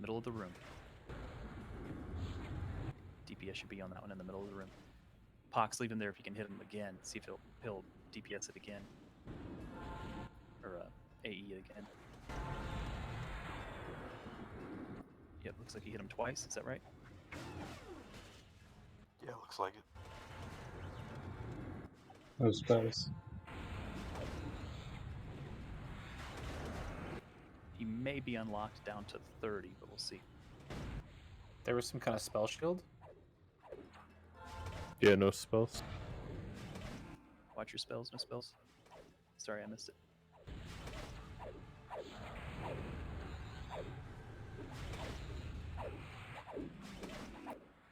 Middle of the room. DPS should be on that one in the middle of the room. Pox, leave him there if you can hit him again. See if he'll DPS it again. Or AE it again. Yep, looks like he hit him twice. Is that right? Yeah, looks like it. No spells. He may be unlocked down to 30, but we'll see. There was some kind of spell shield. Yeah, no spells. Watch your spells, no spells. Sorry, I missed it.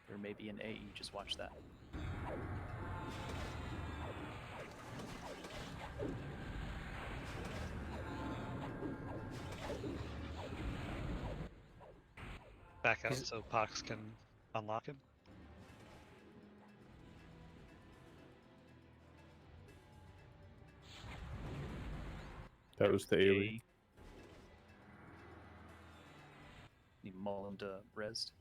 There may be an AE, just watch that. Back out so Pox can unlock him. That was the AoE. Need maul him to rest.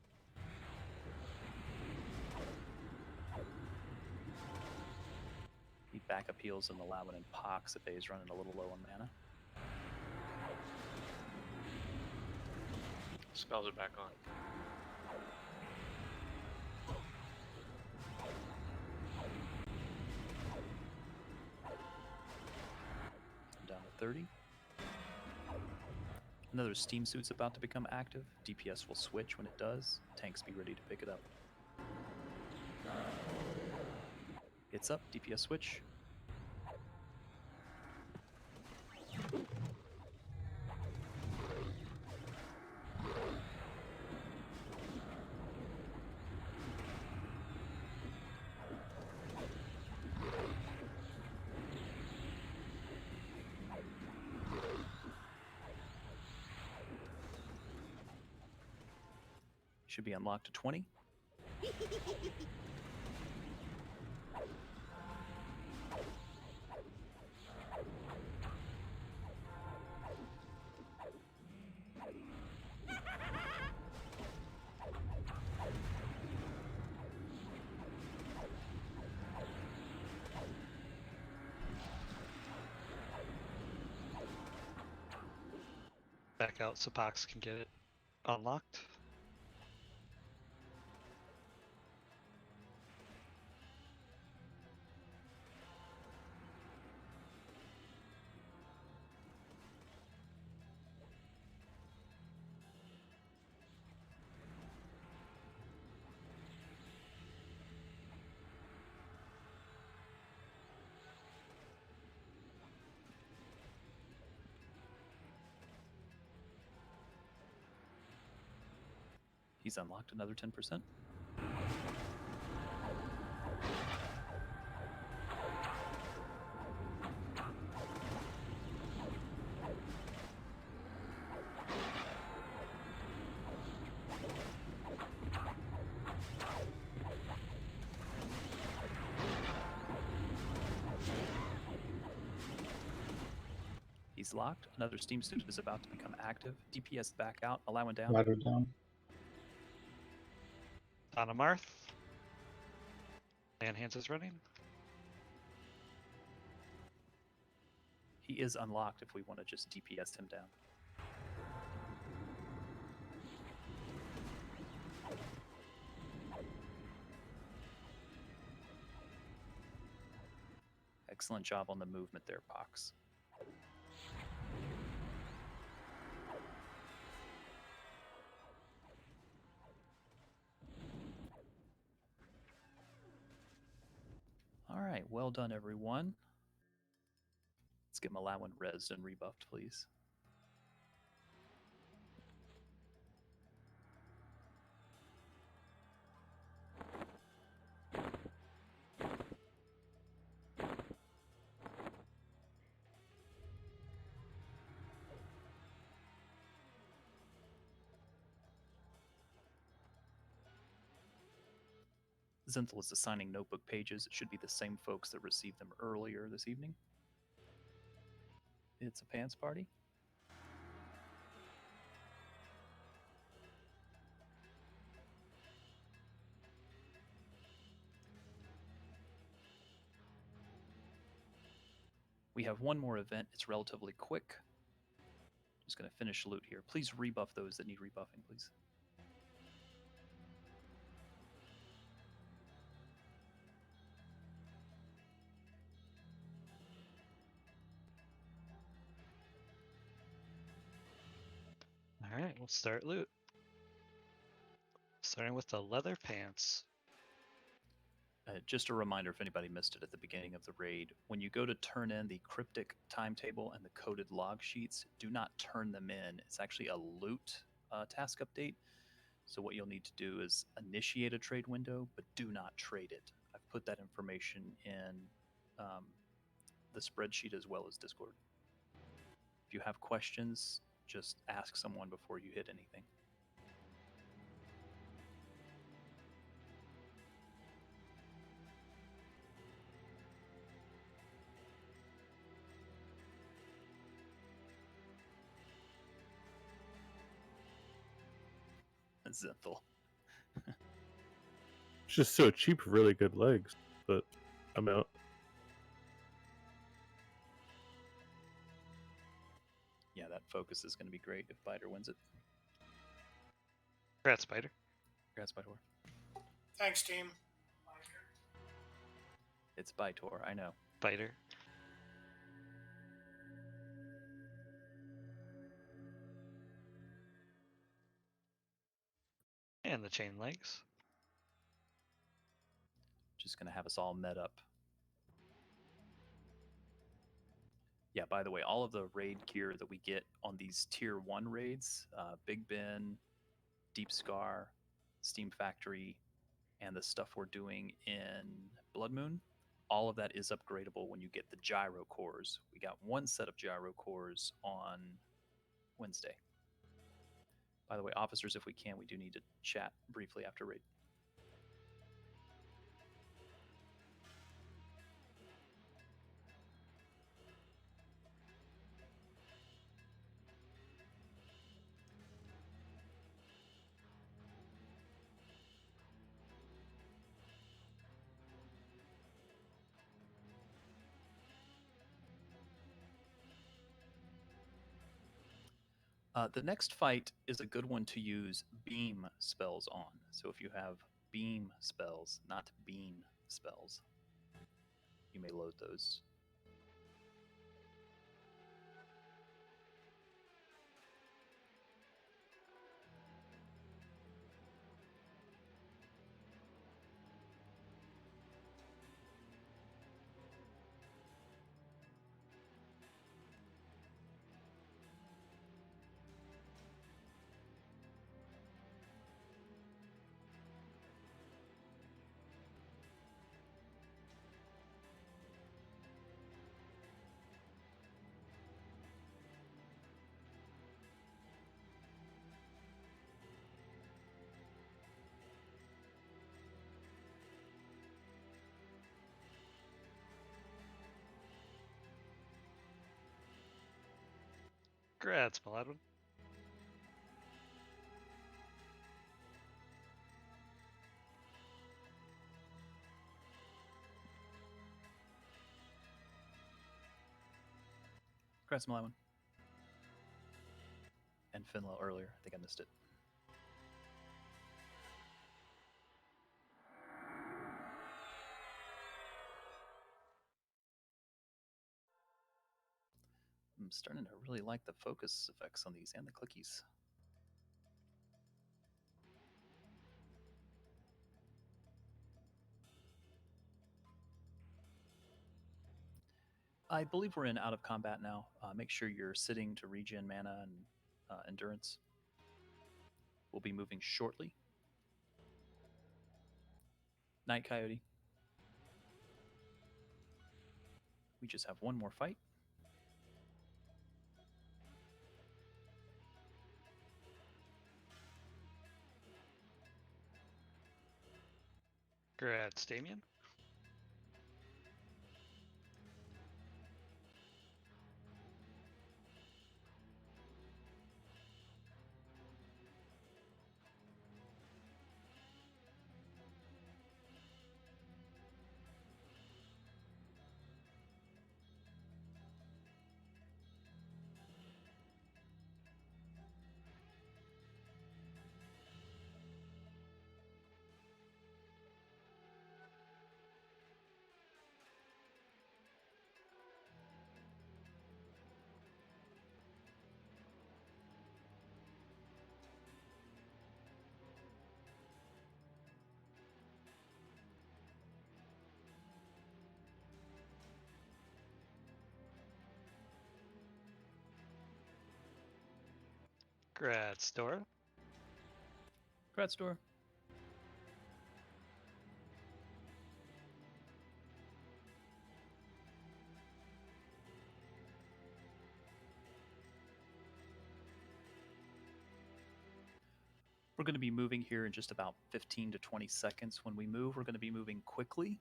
Need backup heals and Malawin and Pox if he's running a little low on mana. Spells are back on. I'm down to 30. Another steam suit's about to become active. DPS will switch when it does. Tanks be ready to pick it up. It's up, DPS switch. Should be unlocked to 20. Back out so Pox can get it unlocked. He's unlocked another 10%. He's locked. Another steam suit is about to become active. DPS back out. Allowing down. Ladder down. On a Marth. Hands is running. He is unlocked if we want to just DPS him down. Excellent job on the movement there, Pox. All right, well done, everyone. Let's get Malawin rezzed and rebuffed, please. Zenthal is assigning notebook pages. It should be the same folks that received them earlier this evening. It's a pants party. We have one more event. It's relatively quick. Just going to finish loot here. Please rebuff those that need rebuffing, please. All right, we'll start loot. Starting with the leather pants. Just a reminder if anybody missed it at the beginning of the raid, when you go to turn in the cryptic timetable and the coded log sheets, do not turn them in. It's actually a loot task update. So what you'll need to do is initiate a trade window, but do not trade it. I've put that information in the spreadsheet as well as Discord. If you have questions, just ask someone before you hit anything. Zenthal. It's just so cheap for really good legs, but I'm out. Yeah, that focus is going to be great if Biter wins it. Congrats, Spider. Congrats, Biter. Thanks, team. It's Biter, I know. Biter. And the chain legs. Just going to have us all met up. Yeah, by the way, all of the raid gear that we get on these tier 1 raids, Big Bynn, Deepscar, Steam Factory, and the stuff we're doing in Blood Moon, all of that is upgradable when you get the gyro cores. We got one set of gyro cores on Wednesday. By the way, officers, if we can, we do need to chat briefly after raid. The next fight is a good one to use beam spells on. So if you have beam spells, not beam spells, you may load those. Congrats, Maladwin. Congrats, Malawan. And Finlow earlier. I think I missed it. I'm starting to really like the focus effects on these and the clickies. I believe we're in out of combat now. Make sure you're sitting to regen mana and endurance. We'll be moving shortly. Night Coyote. We just have one more fight. Congrats, Damien. Grad store. Grad store. We're going to be moving here in just about 15 to 20 seconds. When we move, we're going to be moving quickly.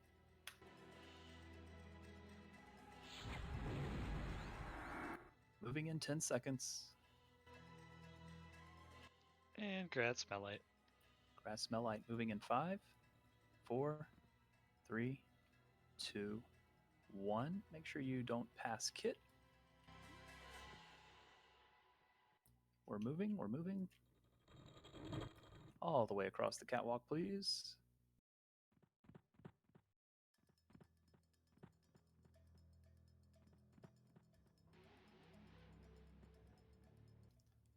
Moving in 10 seconds. And grad smell light. Grad smell light moving in 5, 4, 3, 2, 1. Make sure you don't pass kit. We're moving, we're moving. All the way across the catwalk, please.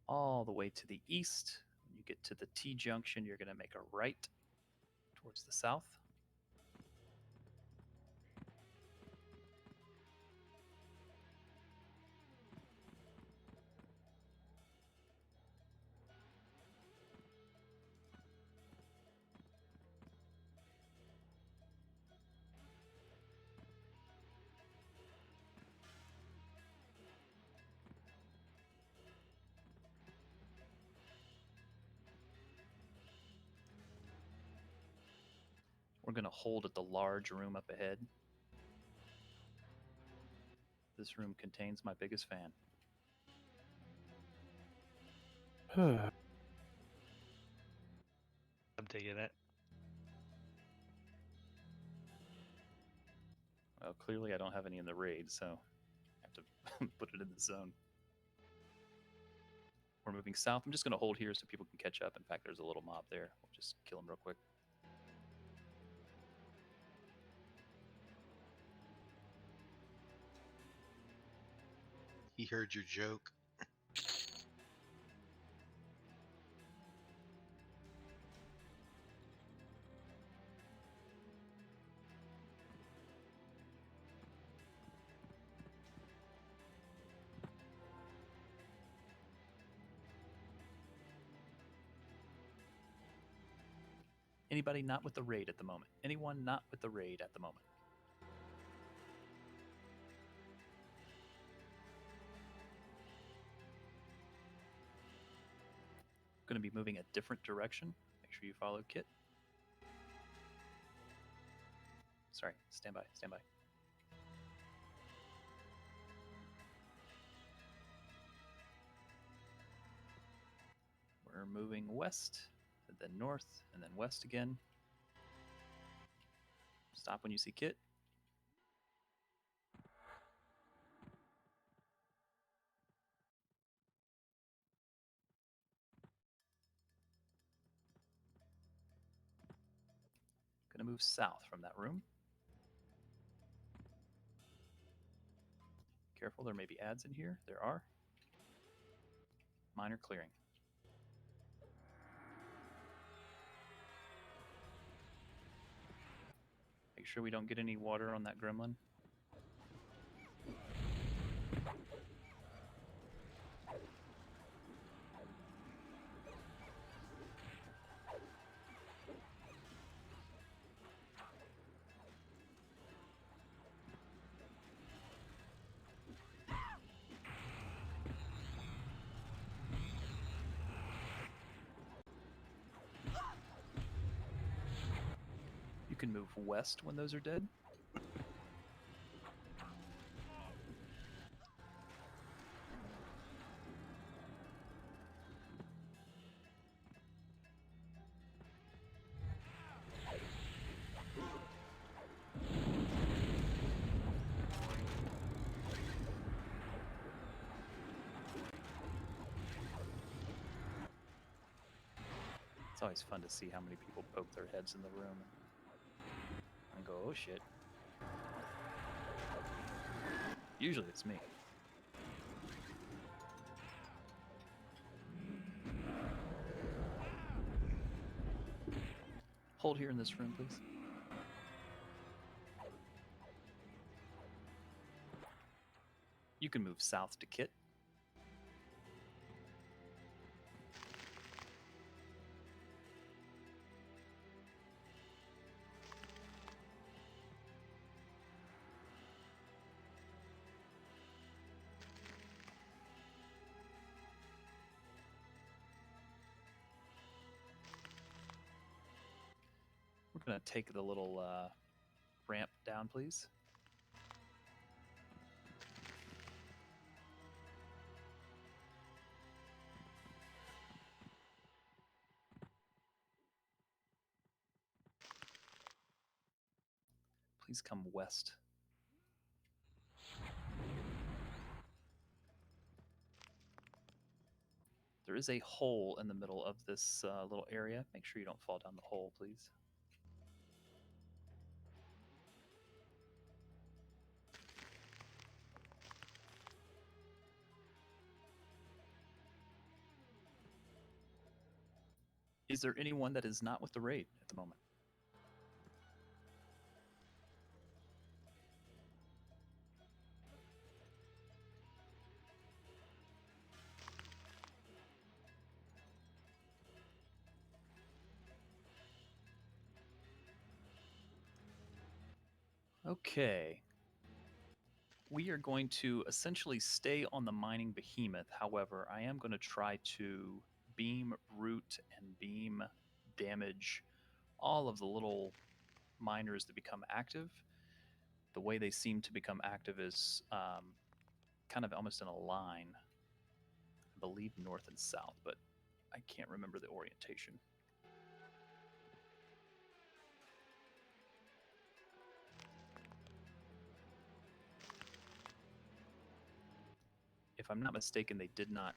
All the way to the east. When you get to the T junction, you're going to make a right towards the south. We're going to hold at the large room up ahead. This room contains my biggest fan. I'm digging it. Well, clearly I don't have any in the raid, so I have to put it in the zone. We're moving south. I'm just going to hold here so people can catch up. In fact, there's a little mob there. We'll just kill them real quick. He heard your joke. Anybody not with the raid at the moment? Anyone not with the raid at the moment? Going to be moving a different direction. Make sure you follow kit. Sorry, stand by, stand by. We're moving west, and then north, and then west again. Stop when you see kit. Going to move south from that room. Careful, there may be ads in here. There are. Minor clearing. Make sure we don't get any water on that gremlin. You can move west when those are dead. It's always fun to see how many people poke their heads in the room and go, oh shit. Usually it's me. Hold here in this room, please. You can move south to kit. going to take the little ramp down, please. Please come west. There is a hole in the middle of this little area. Make sure you don't fall down the hole, please. Is there anyone that is not with the raid at the moment? Okay. We are going to essentially stay on the mining behemoth. However, I am going to try to beam root and beam damage all of the little miners that become active. The way they seem to become active is kind of almost in a line. I believe north and south, but I can't remember the orientation. If I'm not mistaken, they did not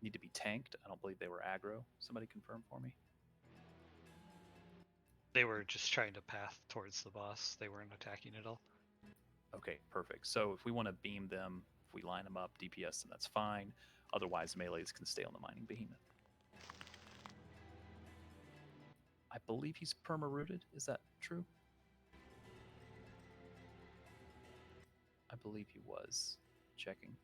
need to be tanked. I don't believe they were aggro. Somebody confirm for me. They were just trying to path towards the boss. They weren't attacking at all. Okay, perfect. So if we want to beam them, if we line them up, DPS them, that's fine. Otherwise, melees can stay on the mining behemoth. I believe he's perma-rooted. Is that true? I believe he was. Checking.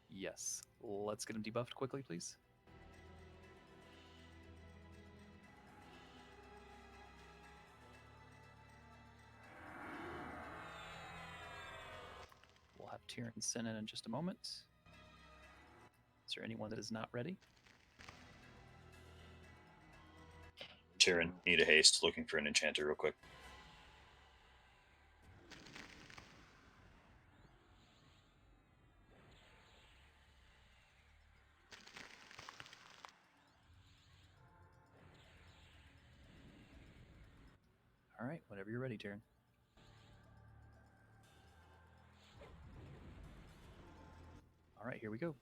Yes. Let's get him debuffed quickly, please. We'll have Tyrion sent in just a moment. Is there anyone that is not ready? Tyrion, need a haste. Looking for an enchanter real quick. All right, whenever you're ready, Tyrion. All right, here we go.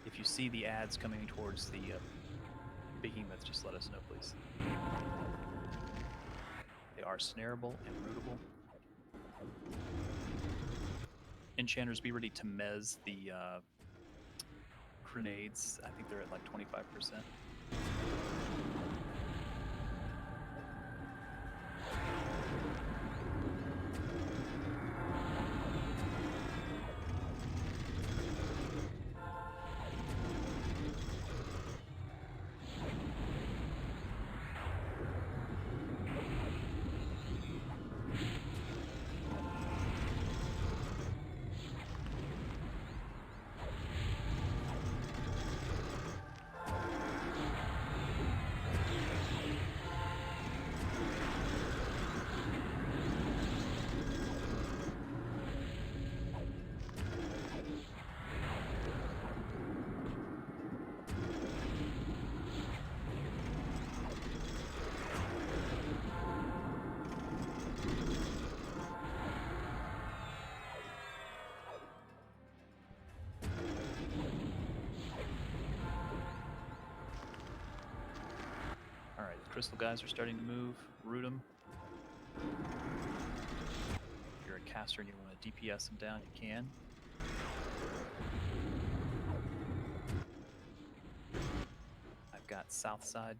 If you see the ads coming towards the behemoth, just let us know, please. They are snareable and rootable. Enchanters, be ready to mez the grenades. I think they're at like 25%. Crystal guys are starting to move. Root them. If you're a caster and you want to DPS them down, you can. I've got south side.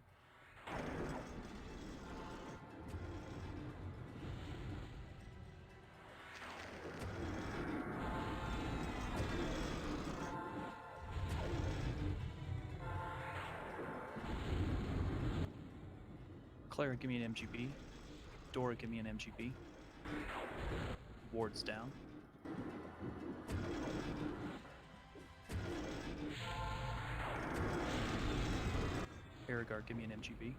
Clara, give me an MGB. Dora, give me an MGB. Wards down. Beauregard, give me an MGB.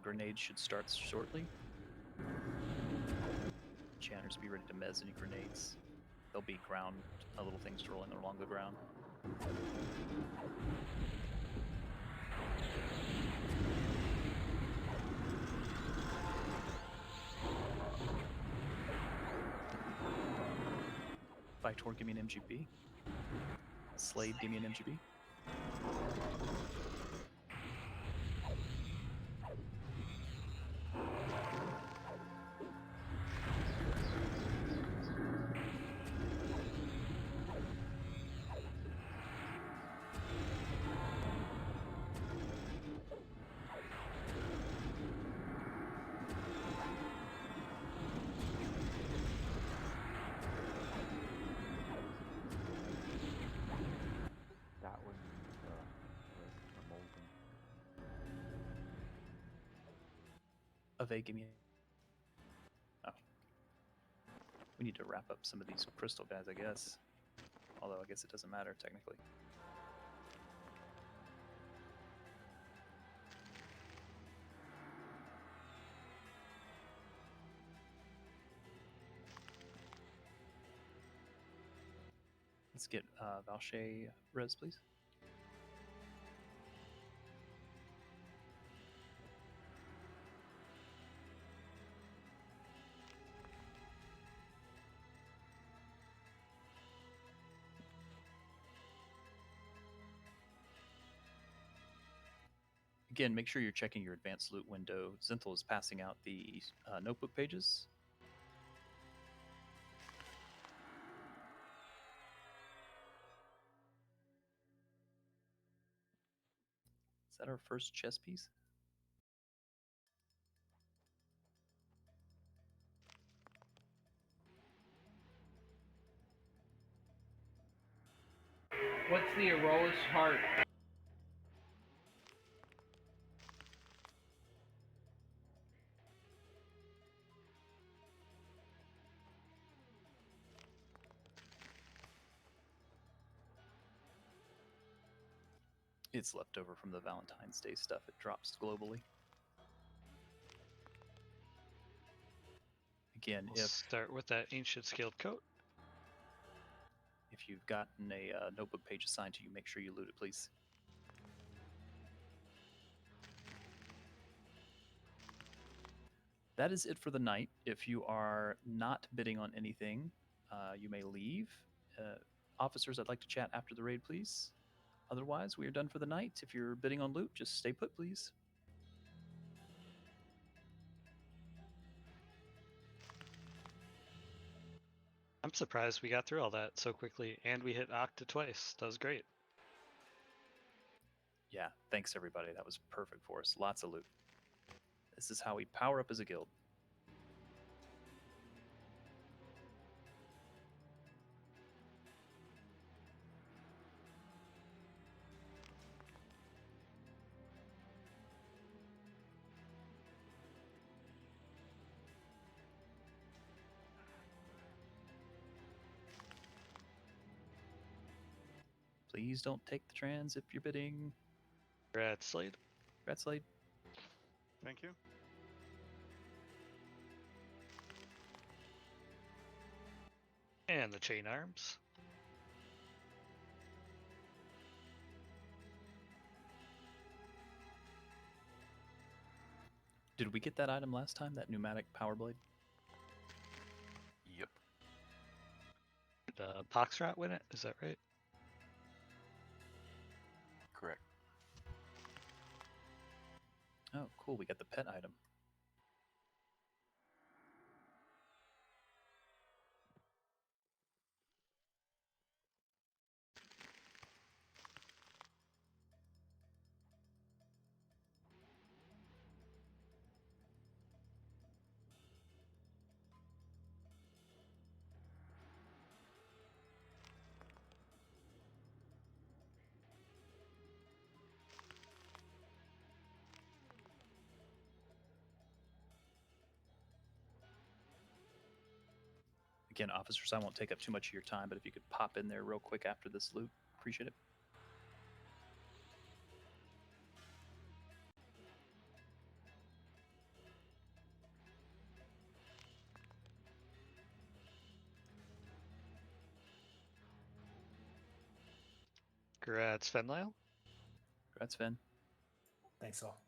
Grenade should start shortly. Channers, be ready to mez any grenades. There'll be ground, little things rolling along the ground. Vitor, give me an MGB. Slade, give me an MGB. That one the molten. Ave, give me. Oh. We need to wrap up some of these crystal guys, I guess. Although I guess it doesn't matter technically. Let's get Valche res, please. Again, make sure you're checking your advanced loot window. Zenthal is passing out the notebook pages. Is that our first chess piece? What's the Aroa's heart? It's left over from the Valentine's Day stuff. It drops globally. Again, We'll start with that ancient scaled coat. If you've gotten a notebook page assigned to you, make sure you loot it, please. That is it for the night. If you are not bidding on anything, you may leave. Officers, I'd like to chat after the raid, please. Otherwise, we are done for the night. If you're bidding on loot, just stay put, please. I'm surprised we got through all that so quickly, and we hit Octa twice. That was great. Yeah, thanks everybody. That was perfect for us. Lots of loot. This is how we power up as a guild. Please don't take the trans if you're bidding. Congrats, Slade. Congrats, Slade. Thank you. And the chain arms. Did we get that item last time, that pneumatic power blade? Yep. Did Poxrat win it? Is that right? Correct. Oh, cool. We got the pet item. Again, officers, I won't take up too much of your time, but if you could pop in there real quick after this loot, appreciate it. Congrats, Fenlyle. Congrats, Finn. Thanks all.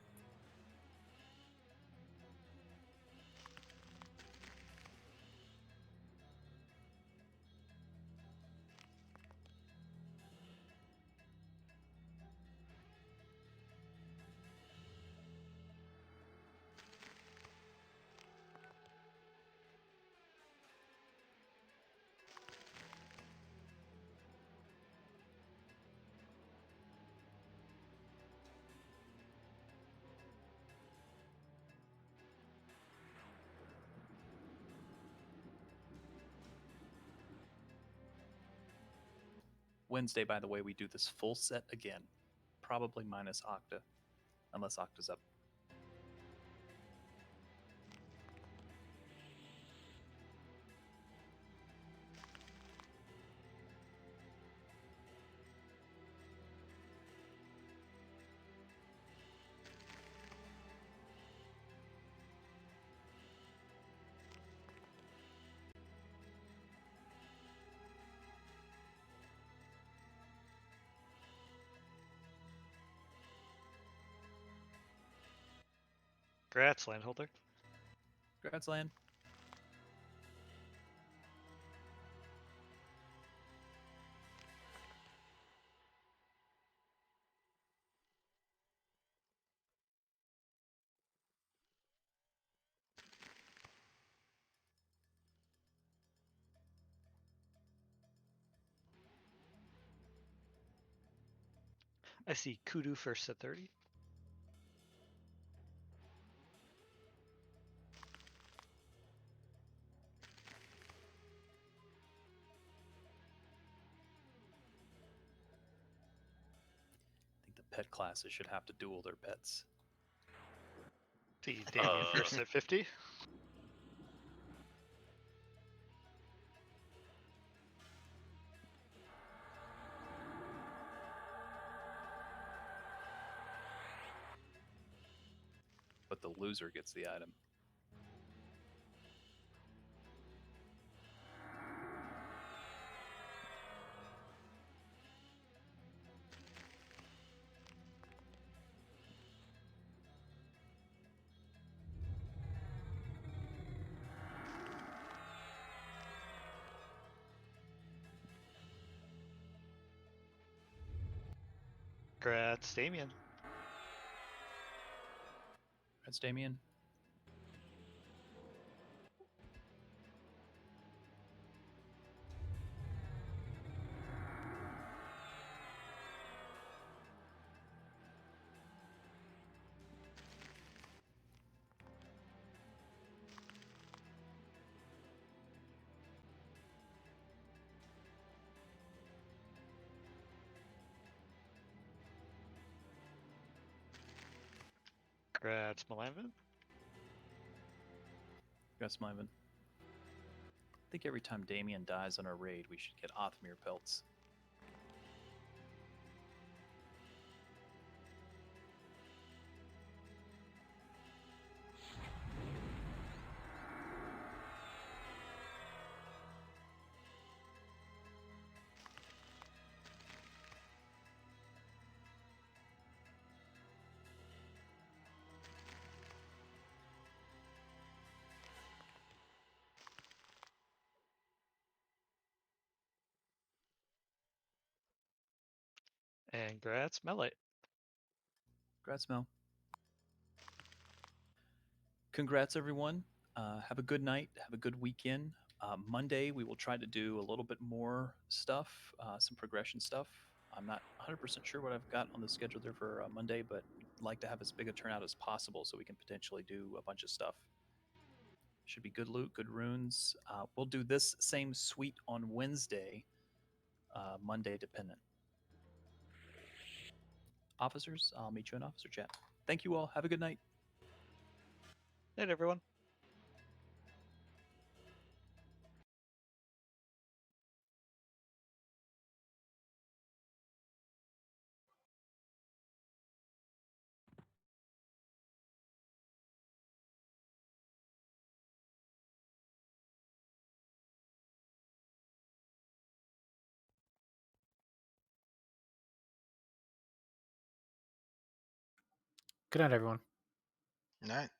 Wednesday, by the way, we do this full set again, probably minus Octa, unless Octa's up. Congrats, Landholder. Congrats, Land. I see Kudu first at 30. I think the pet classes should have to duel their pets. See Damien first at 50. But the loser gets the item. Congrats, Damien. Congrats, Damien. Congrats, Malignant. Congrats, Myvan. I think every time Damien dies on our raid, we should get Othmir pelts. And congrats, Melite. Congrats, Mel. Congrats, everyone. Have a good night. Have a good weekend. Monday, we will try to do a little bit more stuff, some progression stuff. I'm not 100% sure what I've got on the schedule there for Monday, but I'd like to have as big a turnout as possible so we can potentially do a bunch of stuff. Should be good loot, good runes. We'll do this same suite on Wednesday, Monday dependent. Officers, I'll meet you in officer chat. Thank you all. Have a good night. Night, everyone. Good night, everyone. Night.